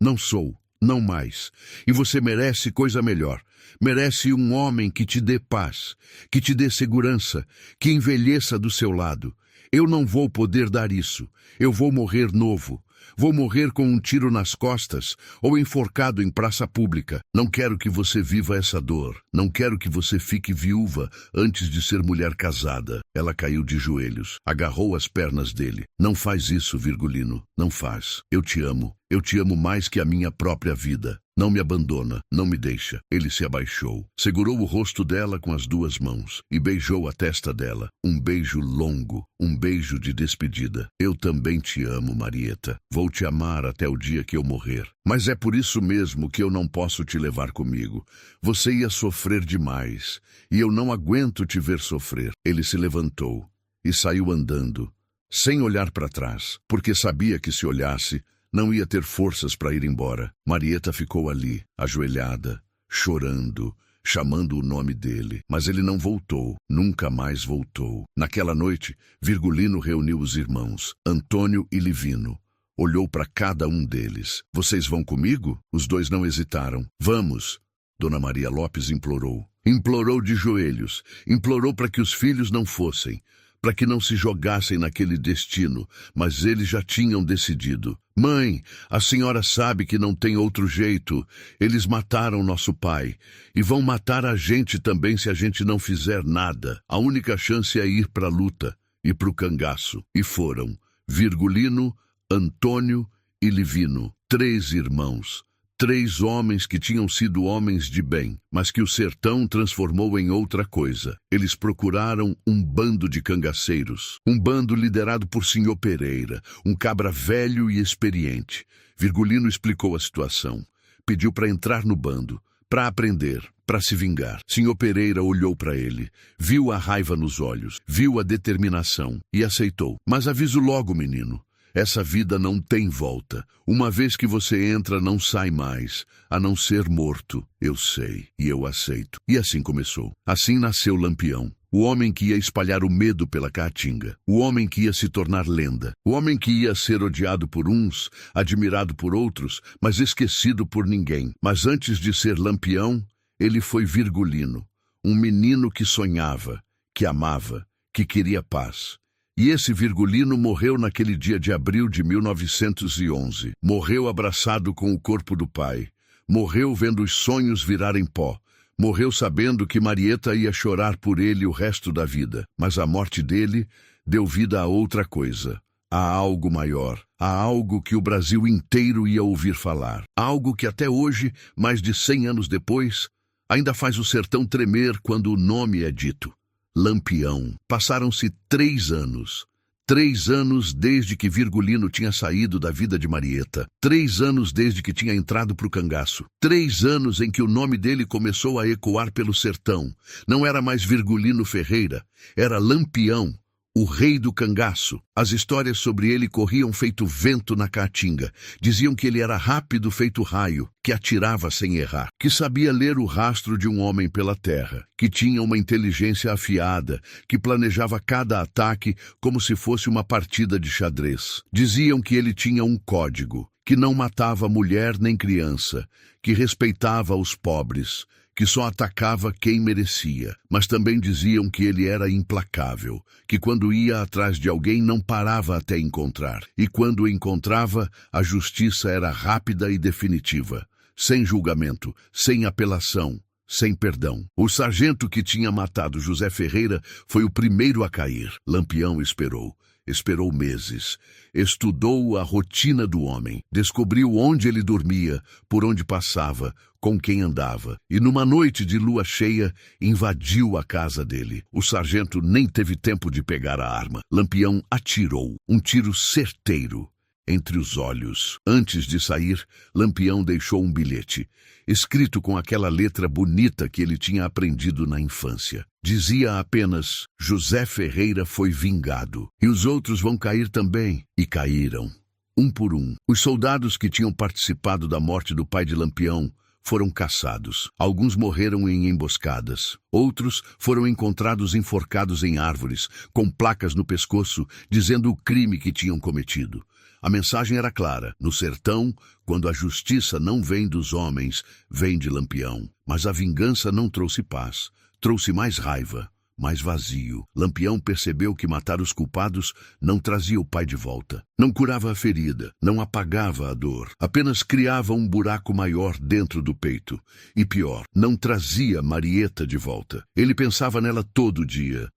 não sou, não mais. E você merece coisa melhor. Merece um homem que te dê paz, que te dê segurança, que envelheça do seu lado. Eu não vou poder dar isso. Eu vou morrer novo. Vou morrer com um tiro nas costas ou enforcado em praça pública. Não quero que você viva essa dor. Não quero que você fique viúva antes de ser mulher casada. Ela caiu de joelhos, agarrou as pernas dele. Não faz isso, Virgulino. Não faz. Eu te amo. Eu te amo mais que a minha própria vida. Não me abandona, não me deixa. Ele se abaixou, segurou o rosto dela com as duas mãos e beijou a testa dela. Um beijo longo, um beijo de despedida. Eu também te amo, Marieta. Vou te amar até o dia que eu morrer. Mas é por isso mesmo que eu não posso te levar comigo. Você ia sofrer demais, e eu não aguento te ver sofrer. Ele se levantou e saiu andando, sem olhar para trás, porque sabia que se olhasse, não ia ter forças para ir embora. Marieta ficou ali, ajoelhada, chorando, chamando o nome dele. Mas ele não voltou, nunca mais voltou. Naquela noite, Virgulino reuniu os irmãos, Antônio e Livino. Olhou para cada um deles. Vocês vão comigo? Os dois não hesitaram. Vamos, Dona Maria Lopes implorou. Implorou de joelhos, implorou para que os filhos não fossem, para que não se jogassem naquele destino, mas eles já tinham decidido. Mãe, a senhora sabe que não tem outro jeito. Eles mataram nosso pai e vão matar a gente também se a gente não fizer nada. A única chance é ir para a luta e para o cangaço. E foram Virgulino, Antônio e Livino, 3 irmãos. 3 homens que tinham sido homens de bem, mas que o sertão transformou em outra coisa. Eles procuraram um bando de cangaceiros, um bando liderado por Senhor Pereira, um cabra velho e experiente. Virgulino explicou a situação. Pediu para entrar no bando, para aprender, para se vingar. Senhor Pereira olhou para ele, viu a raiva nos olhos, viu a determinação e aceitou. Mas aviso logo, menino. Essa vida não tem volta. Uma vez que você entra, não sai mais, a não ser morto. Eu sei, e eu aceito. E assim começou. Assim nasceu Lampião, o homem que ia espalhar o medo pela Caatinga, o homem que ia se tornar lenda, o homem que ia ser odiado por uns, admirado por outros, mas esquecido por ninguém. Mas antes de ser Lampião, ele foi Virgulino, um menino que sonhava, que amava, que queria paz. E esse Virgulino morreu naquele dia de abril de 1911. Morreu abraçado com o corpo do pai. Morreu vendo os sonhos virarem pó. Morreu sabendo que Marieta ia chorar por ele o resto da vida. Mas a morte dele deu vida a outra coisa. A algo maior. A algo que o Brasil inteiro ia ouvir falar. Algo que até hoje, mais de 100 anos depois, ainda faz o sertão tremer quando o nome é dito. Lampião. Passaram-se 3 anos. 3 anos desde que Virgulino tinha saído da vida de Marieta. 3 anos desde que tinha entrado para o cangaço. 3 anos em que o nome dele começou a ecoar pelo sertão. Não era mais Virgulino Ferreira, era Lampião, o rei do cangaço. As histórias sobre ele corriam feito vento na Caatinga. Diziam que ele era rápido feito raio, que atirava sem errar, que sabia ler o rastro de um homem pela terra, que tinha uma inteligência afiada, que planejava cada ataque como se fosse uma partida de xadrez. Diziam que ele tinha um código, que não matava mulher nem criança, que respeitava os pobres, que só atacava quem merecia, mas também diziam que ele era implacável, que quando ia atrás de alguém não parava até encontrar, e quando o encontrava, a justiça era rápida e definitiva, sem julgamento, sem apelação, sem perdão. O sargento que tinha matado José Ferreira foi o primeiro a cair. Lampião esperou. Esperou meses, estudou a rotina do homem, descobriu onde ele dormia, por onde passava, com quem andava, e numa noite de lua cheia, invadiu a casa dele. O sargento nem teve tempo de pegar a arma. Lampião atirou, um tiro certeiro, entre os olhos. Antes de sair, Lampião deixou um bilhete, escrito com aquela letra bonita que ele tinha aprendido na infância. Dizia apenas: José Ferreira foi vingado, e os outros vão cair também. E caíram, um por um. Os soldados que tinham participado da morte do pai de Lampião foram caçados. Alguns morreram em emboscadas. Outros foram encontrados enforcados em árvores, com placas no pescoço, dizendo o crime que tinham cometido. A mensagem era clara: no sertão, quando a justiça não vem dos homens, vem de Lampião. Mas a vingança não trouxe paz. Trouxe mais raiva, mais vazio. Lampião percebeu que matar os culpados não trazia o pai de volta. Não curava a ferida, não apagava a dor. Apenas criava um buraco maior dentro do peito. E pior, não trazia Marieta de volta. Ele pensava nela todo dia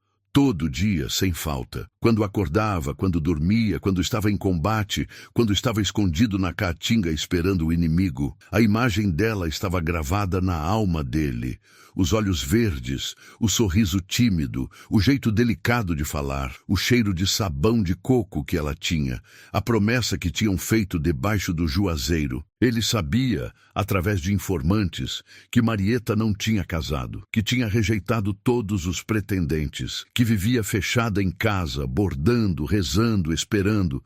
sem falta. Quando acordava, quando dormia, quando estava em combate, quando estava escondido na caatinga esperando o inimigo. A imagem dela estava gravada na alma dele. Os olhos verdes, o sorriso tímido, o jeito delicado de falar, o cheiro de sabão de coco que ela tinha, a promessa que tinham feito debaixo do juazeiro. Ele sabia, através de informantes, que Marieta não tinha casado, que tinha rejeitado todos os pretendentes, que vivia fechada em casa, bordando, rezando, esperando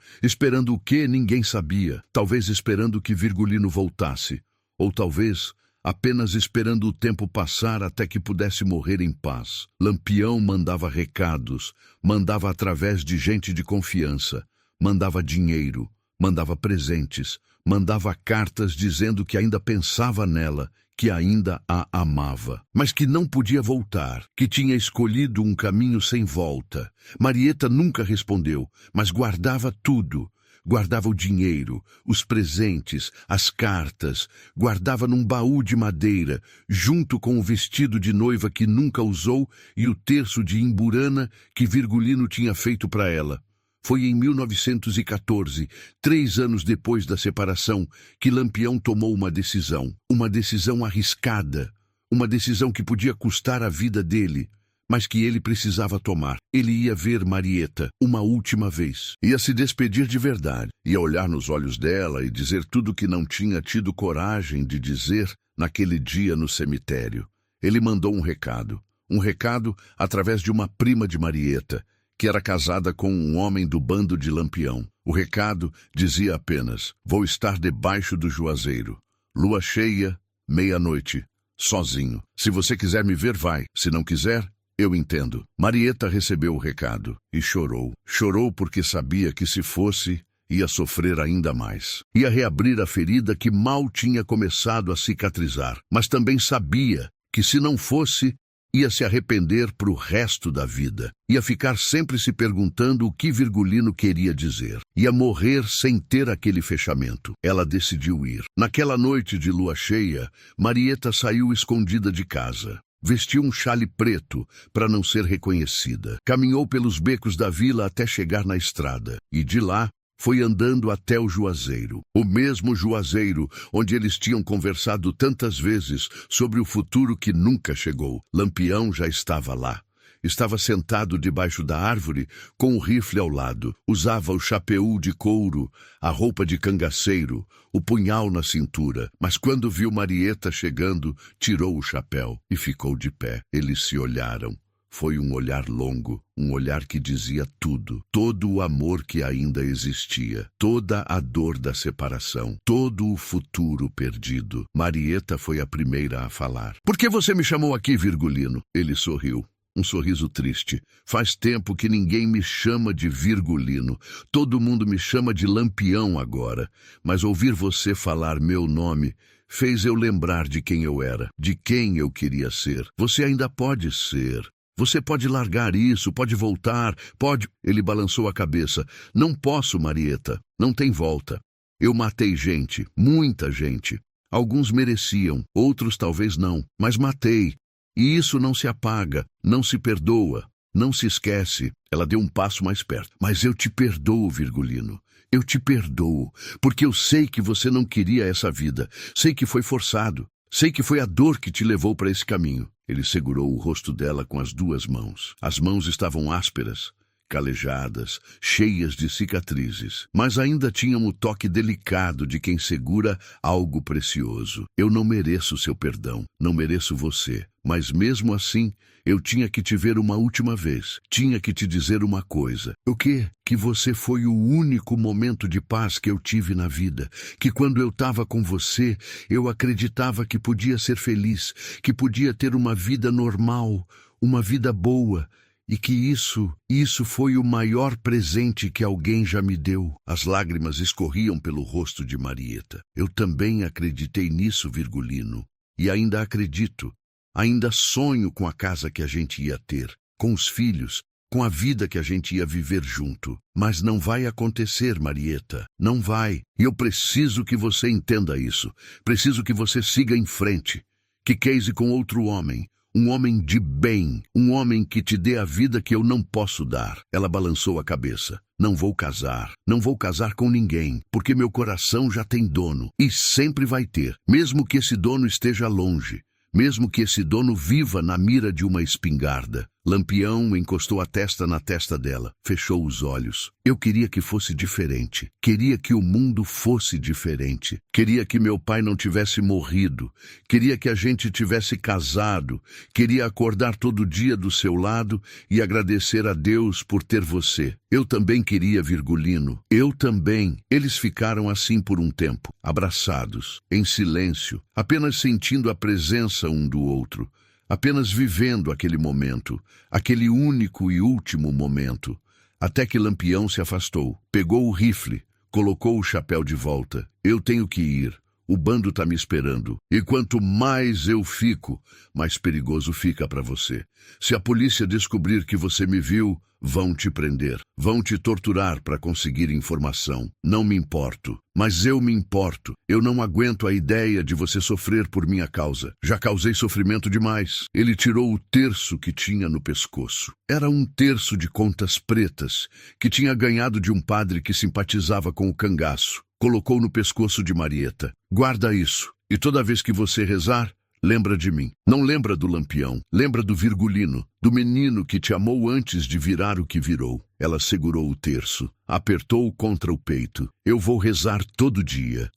o que ninguém sabia, talvez esperando que Virgulino voltasse, ou talvez apenas esperando o tempo passar até que pudesse morrer em paz. Lampião mandava recados, mandava através de gente de confiança, mandava dinheiro, mandava presentes, mandava cartas dizendo que ainda pensava nela, que ainda a amava, mas que não podia voltar, que tinha escolhido um caminho sem volta. Marieta nunca respondeu, mas guardava tudo. Guardava o dinheiro, os presentes, as cartas, guardava num baú de madeira, junto com o vestido de noiva que nunca usou e o terço de imburana que Virgulino tinha feito para ela. Foi em 1914, 3 anos depois da separação, que Lampião tomou uma decisão arriscada, uma decisão que podia custar a vida dele, mas que ele precisava tomar. Ele ia ver Marieta uma última vez. Ia se despedir de verdade. Ia olhar nos olhos dela e dizer tudo que não tinha tido coragem de dizer naquele dia no cemitério. Ele mandou um recado através de uma prima de Marieta, que era casada com um homem do bando de Lampião. O recado dizia apenas: vou estar debaixo do juazeiro. Lua cheia, meia-noite, sozinho. Se você quiser me ver, vai. Se não quiser, eu entendo. Marieta recebeu o recado e chorou. Chorou porque sabia que se fosse, ia sofrer ainda mais. Ia reabrir a ferida que mal tinha começado a cicatrizar. Mas também sabia que se não fosse, ia se arrepender pro resto da vida. Ia ficar sempre se perguntando o que Virgulino queria dizer. Ia morrer sem ter aquele fechamento. Ela decidiu ir. Naquela noite de lua cheia, Marieta saiu escondida de casa. Vestiu um chale preto para não ser reconhecida. Caminhou pelos becos da vila até chegar na estrada. E de lá, foi andando até o juazeiro. O mesmo juazeiro onde eles tinham conversado tantas vezes sobre o futuro que nunca chegou. Lampião já estava lá. Estava sentado debaixo da árvore com o rifle ao lado. Usava o chapéu de couro, a roupa de cangaceiro, o punhal na cintura. Mas quando viu Marieta chegando, tirou o chapéu e ficou de pé. Eles se olharam. Foi um olhar longo, um olhar que dizia tudo, todo o amor que ainda existia, toda a dor da separação, todo o futuro perdido. Marieta foi a primeira a falar. Por que você me chamou aqui, Virgulino? Ele sorriu. Um sorriso triste. Faz tempo que ninguém me chama de Virgulino. Todo mundo me chama de Lampião agora. Mas ouvir você falar meu nome fez eu lembrar de quem eu era, de quem eu queria ser. Você ainda pode ser. Você pode largar isso, pode voltar, pode... Ele balançou a cabeça. Não posso, Marieta. Não tem volta. Eu matei gente, muita gente. Alguns mereciam, outros talvez não, mas matei. E isso não se apaga, não se perdoa, não se esquece. Ela deu um passo mais perto. Mas eu te perdoo, Virgulino. Eu te perdoo, porque eu sei que você não queria essa vida. Sei que foi forçado. Sei que foi a dor que te levou para esse caminho. Ele segurou o rosto dela com as 2 mãos. As mãos estavam ásperas, calejadas, cheias de cicatrizes, mas ainda tinham o toque delicado de quem segura algo precioso. Eu não mereço seu perdão, não mereço você, mas mesmo assim, eu tinha que te ver uma última vez. Tinha que te dizer uma coisa. O quê? Que você foi o único momento de paz que eu tive na vida. Que quando eu estava com você, eu acreditava que podia ser feliz, que podia ter uma vida normal, uma vida boa. E que isso foi o maior presente que alguém já me deu. As lágrimas escorriam pelo rosto de Marieta. Eu também acreditei nisso, Virgulino. E ainda acredito. Ainda sonho com a casa que a gente ia ter, com os filhos, com a vida que a gente ia viver junto. Mas não vai acontecer, Marieta. Não vai. E eu preciso que você entenda isso. Preciso que você siga em frente. Que case com outro homem. um homem de bem, um homem que te dê a vida que eu não posso dar. Ela balançou a cabeça. Não vou casar com ninguém, porque meu coração já tem dono, e sempre vai ter, mesmo que esse dono esteja longe. Mesmo que esse dono viva na mira de uma espingarda. Lampião encostou a testa na testa dela, fechou os olhos. Eu queria que fosse diferente. Queria que o mundo fosse diferente. Queria que meu pai não tivesse morrido. Queria que a gente tivesse casado. Queria acordar todo dia do seu lado e agradecer a Deus por ter você. Eu também queria, Virgulino. Eu também. Eles ficaram assim por um tempo, abraçados, em silêncio, apenas sentindo a presença um do outro. Apenas vivendo aquele momento, aquele único e último momento, até que Lampião se afastou, pegou o rifle, colocou o chapéu de volta. Eu tenho que ir, o bando tá me esperando. E quanto mais eu fico, mais perigoso fica para você. Se a polícia descobrir que você me viu, vão te prender, vão te torturar para conseguir informação. Não me importo, mas eu me importo. Eu não aguento a ideia de você sofrer por minha causa. Já causei sofrimento demais. Ele tirou o terço que tinha no pescoço. Era um terço de contas pretas, que tinha ganhado de um padre que simpatizava com o cangaço. Colocou no pescoço de Marieta. Guarda isso, e toda vez que você rezar, lembra de mim. Não lembra do Lampião, lembra do Virgulino, do menino que te amou antes de virar o que virou. Ela segurou o terço, apertou-o contra o peito. Eu vou rezar todo dia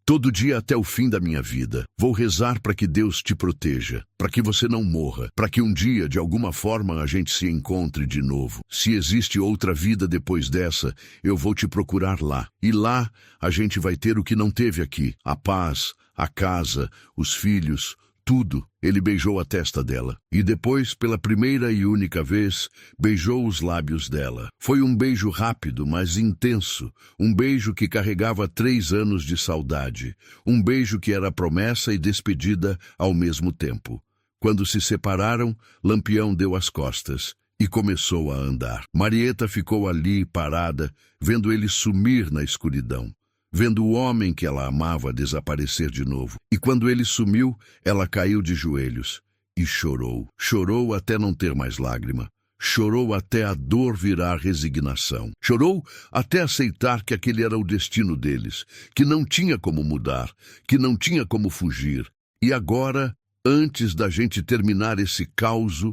até o fim da minha vida. Vou rezar para que Deus te proteja, para que você não morra, para que um dia, de alguma forma, a gente se encontre de novo. Se existe outra vida depois dessa, eu vou te procurar lá. E lá, a gente vai ter o que não teve aqui: a paz, a casa, os filhos, tudo. Ele beijou a testa dela. E depois, pela primeira e única vez, beijou os lábios dela. Foi um beijo rápido, mas intenso. Um beijo que carregava 3 anos de saudade. Um beijo que era promessa e despedida ao mesmo tempo. Quando se separaram, Lampião deu as costas e começou a andar. Marieta ficou ali, parada, vendo ele sumir na escuridão, vendo o homem que ela amava desaparecer de novo. E quando ele sumiu, ela caiu de joelhos e chorou. Chorou até não ter mais lágrima. Chorou até a dor virar resignação. Chorou até aceitar que aquele era o destino deles, que não tinha como mudar, que não tinha como fugir. E agora, antes da gente terminar esse caos,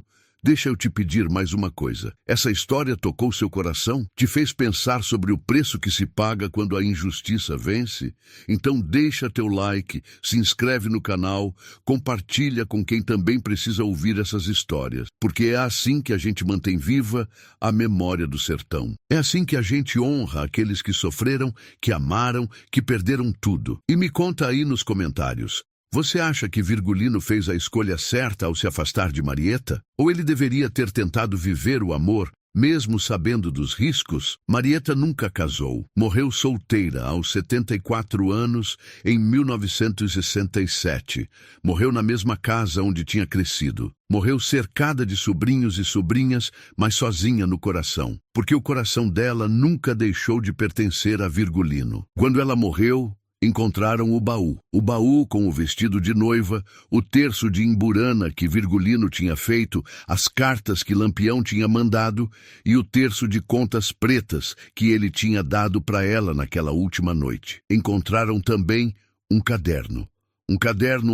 deixa eu te pedir mais uma coisa. Essa história tocou seu coração? Te fez pensar sobre o preço que se paga quando a injustiça vence? Então deixa teu like, se inscreve no canal, compartilha com quem também precisa ouvir essas histórias. Porque é assim que a gente mantém viva a memória do sertão. É assim que a gente honra aqueles que sofreram, que amaram, que perderam tudo. E me conta aí nos comentários. Você acha que Virgulino fez a escolha certa ao se afastar de Marieta? Ou ele deveria ter tentado viver o amor, mesmo sabendo dos riscos? Marieta nunca casou. Morreu solteira aos 74 anos, em 1967. Morreu na mesma casa onde tinha crescido. Morreu cercada de sobrinhos e sobrinhas, mas sozinha no coração. Porque o coração dela nunca deixou de pertencer a Virgulino. Quando ela morreu, encontraram o baú com o vestido de noiva, o terço de imburana que Virgulino tinha feito, as cartas que Lampião tinha mandado e o terço de contas pretas que ele tinha dado para ela naquela última noite. Encontraram também um caderno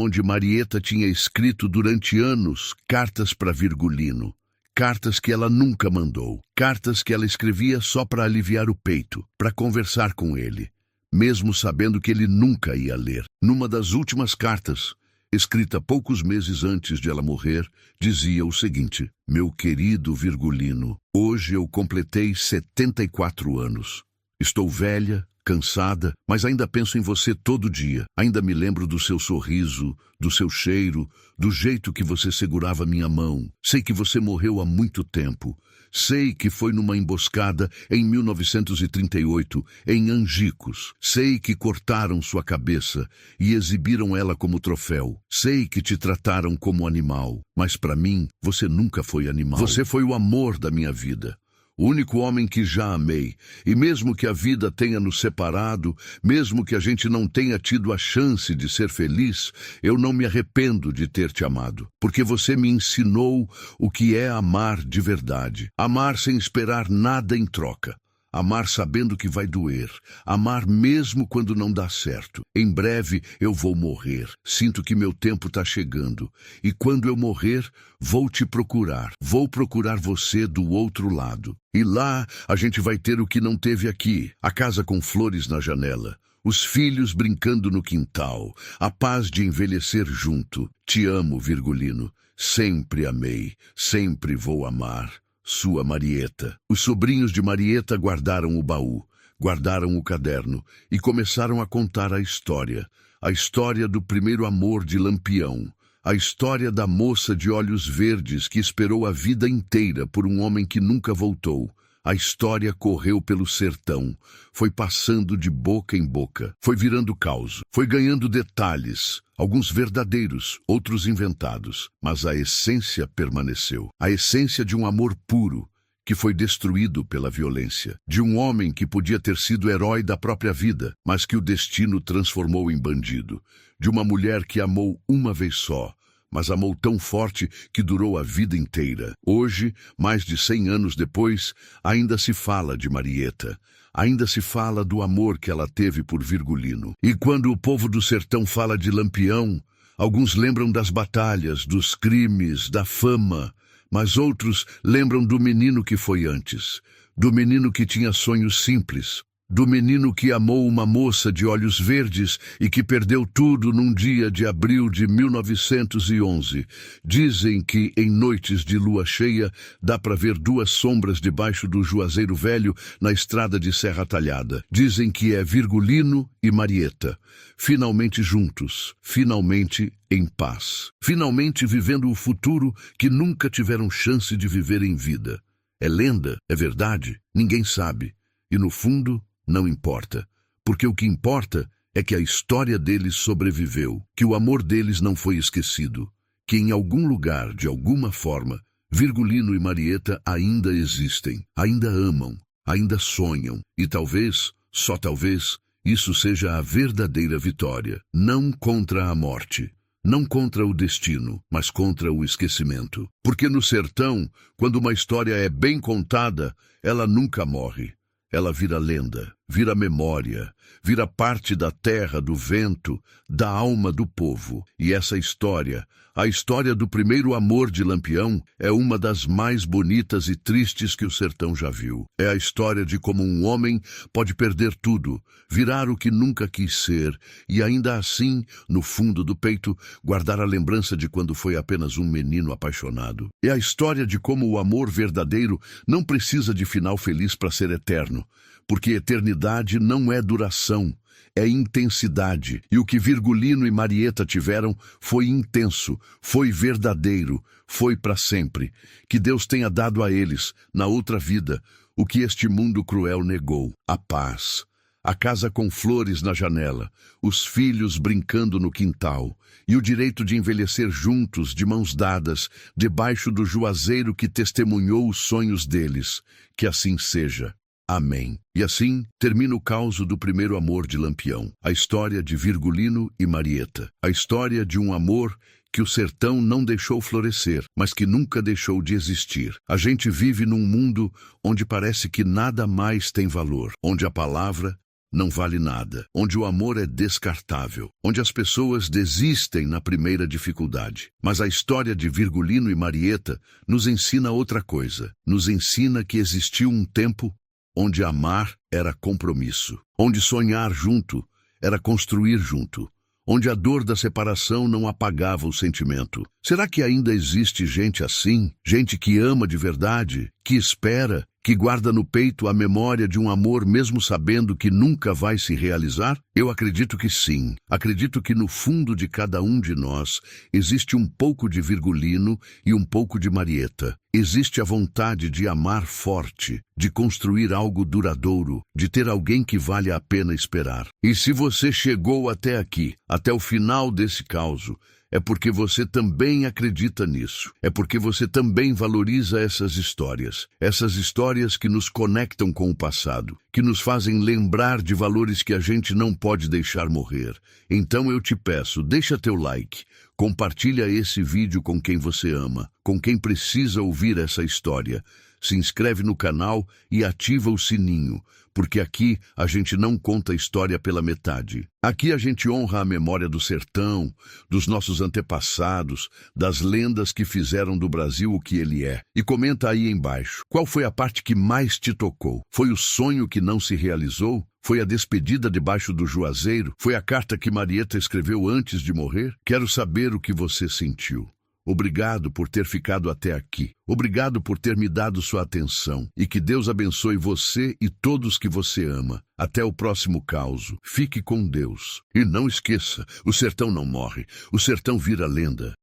onde Marieta tinha escrito durante anos cartas para Virgulino. Cartas que ela nunca mandou, cartas que ela escrevia só para aliviar o peito, para conversar com ele, mesmo sabendo que ele nunca ia ler. Numa das últimas cartas, escrita poucos meses antes de ela morrer, dizia o seguinte: meu querido Virgulino, hoje eu completei 74 anos. Estou velha, cansada, mas ainda penso em você todo dia. Ainda me lembro do seu sorriso, do seu cheiro, do jeito que você segurava minha mão. Sei que você morreu há muito tempo. Sei que foi numa emboscada em 1938, em Angicos. Sei que cortaram sua cabeça e exibiram ela como troféu. Sei que te trataram como animal, mas para mim, você nunca foi animal. Você foi o amor da minha vida. o único homem que já amei. E mesmo que a vida tenha nos separado, mesmo que a gente não tenha tido a chance de ser feliz, eu não me arrependo de ter te amado, porque você me ensinou o que é amar de verdade. Amar sem esperar nada em troca. Amar sabendo que vai doer. Amar mesmo quando não dá certo. Em breve eu vou morrer. Sinto que meu tempo está chegando. E quando eu morrer, vou te procurar. Vou procurar você do outro lado. E lá a gente vai ter o que não teve aqui. A casa com flores na janela. Os filhos brincando no quintal. A paz de envelhecer junto. Te amo, Virgulino. Sempre amei. Sempre vou amar. Sua Marieta. Os sobrinhos de Marieta guardaram o baú, guardaram o caderno e começaram a contar a história do primeiro amor de Lampião, a história da moça de olhos verdes que esperou a vida inteira por um homem que nunca voltou. A história correu pelo sertão, foi passando de boca em boca, foi virando caos, foi ganhando detalhes, alguns verdadeiros, outros inventados, mas a essência permaneceu. A essência de um amor puro, que foi destruído pela violência, de um homem que podia ter sido herói da própria vida, mas que o destino transformou em bandido, de uma mulher que amou uma vez só, mas amou tão forte que durou a vida inteira. Hoje, mais de 100 anos depois, ainda se fala de Marieta, ainda se fala do amor que ela teve por Virgulino. E quando o povo do sertão fala de Lampião, alguns lembram das batalhas, dos crimes, da fama, mas outros lembram do menino que foi antes, do menino que tinha sonhos simples, do menino que amou uma moça de olhos verdes e que perdeu tudo num dia de abril de 1911. Dizem que em noites de lua cheia dá para ver duas sombras debaixo do Juazeiro Velho na estrada de Serra Talhada. Dizem que é Virgulino e Marieta, finalmente juntos, finalmente em paz, finalmente vivendo o futuro que nunca tiveram chance de viver em vida. É lenda? É verdade? Ninguém sabe. E no fundo, não importa, porque o que importa é que a história deles sobreviveu, que o amor deles não foi esquecido, que em algum lugar, de alguma forma, Virgulino e Marieta ainda existem, ainda amam, ainda sonham, e talvez, só talvez, isso seja a verdadeira vitória, não contra a morte, não contra o destino, mas contra o esquecimento. Porque no sertão, quando uma história é bem contada, ela nunca morre. Ela vira lenda, vira memória, vira parte da terra, do vento, da alma do povo. E essa história, a história do primeiro amor de Lampião, é uma das mais bonitas e tristes que o sertão já viu. É a história de como um homem pode perder tudo, virar o que nunca quis ser, e ainda assim, no fundo do peito, guardar a lembrança de quando foi apenas um menino apaixonado. É a história de como o amor verdadeiro não precisa de final feliz para ser eterno, porque eternidade não é duração, é intensidade. E o que Virgulino e Marieta tiveram foi intenso, foi verdadeiro, foi para sempre. Que Deus tenha dado a eles, na outra vida, o que este mundo cruel negou: a paz. A casa com flores na janela, os filhos brincando no quintal, e o direito de envelhecer juntos, de mãos dadas, debaixo do juazeiro que testemunhou os sonhos deles. Que assim seja. Amém. E assim termina o caos do primeiro amor de Lampião, a história de Virgulino e Marieta, a história de um amor que o sertão não deixou florescer, mas que nunca deixou de existir. A gente vive num mundo onde parece que nada mais tem valor, onde a palavra não vale nada, onde o amor é descartável, onde as pessoas desistem na primeira dificuldade. Mas a história de Virgulino e Marieta nos ensina outra coisa, nos ensina que existiu um tempo onde amar era compromisso, onde sonhar junto era construir junto, onde a dor da separação não apagava o sentimento. Será que ainda existe gente assim? Gente que ama de verdade, que espera, que guarda no peito a memória de um amor mesmo sabendo que nunca vai se realizar? Eu acredito que sim. Acredito que no fundo de cada um de nós existe um pouco de Virgulino e um pouco de Marieta. Existe a vontade de amar forte, de construir algo duradouro, de ter alguém que vale a pena esperar. E se você chegou até aqui, até o final desse caos, É porque você também acredita nisso. É porque você também valoriza essas histórias que nos conectam com o passado, que nos fazem lembrar de valores que a gente não pode deixar morrer. Então eu te peço, deixa teu like, compartilha esse vídeo com quem você ama, com quem precisa ouvir essa história. Se inscreve no canal e ativa o sininho, porque aqui a gente não conta a história pela metade. Aqui a gente honra a memória do sertão, dos nossos antepassados, das lendas que fizeram do Brasil o que ele é. E comenta aí embaixo, qual foi a parte que mais te tocou? Foi o sonho que não se realizou? Foi a despedida debaixo do juazeiro? Foi a carta que Marieta escreveu antes de morrer? Quero saber o que você sentiu. Obrigado por ter ficado até aqui. Obrigado por ter me dado sua atenção. E que Deus abençoe você e todos que você ama. Até o próximo causo. Fique com Deus. E não esqueça, o sertão não morre. O sertão vira lenda.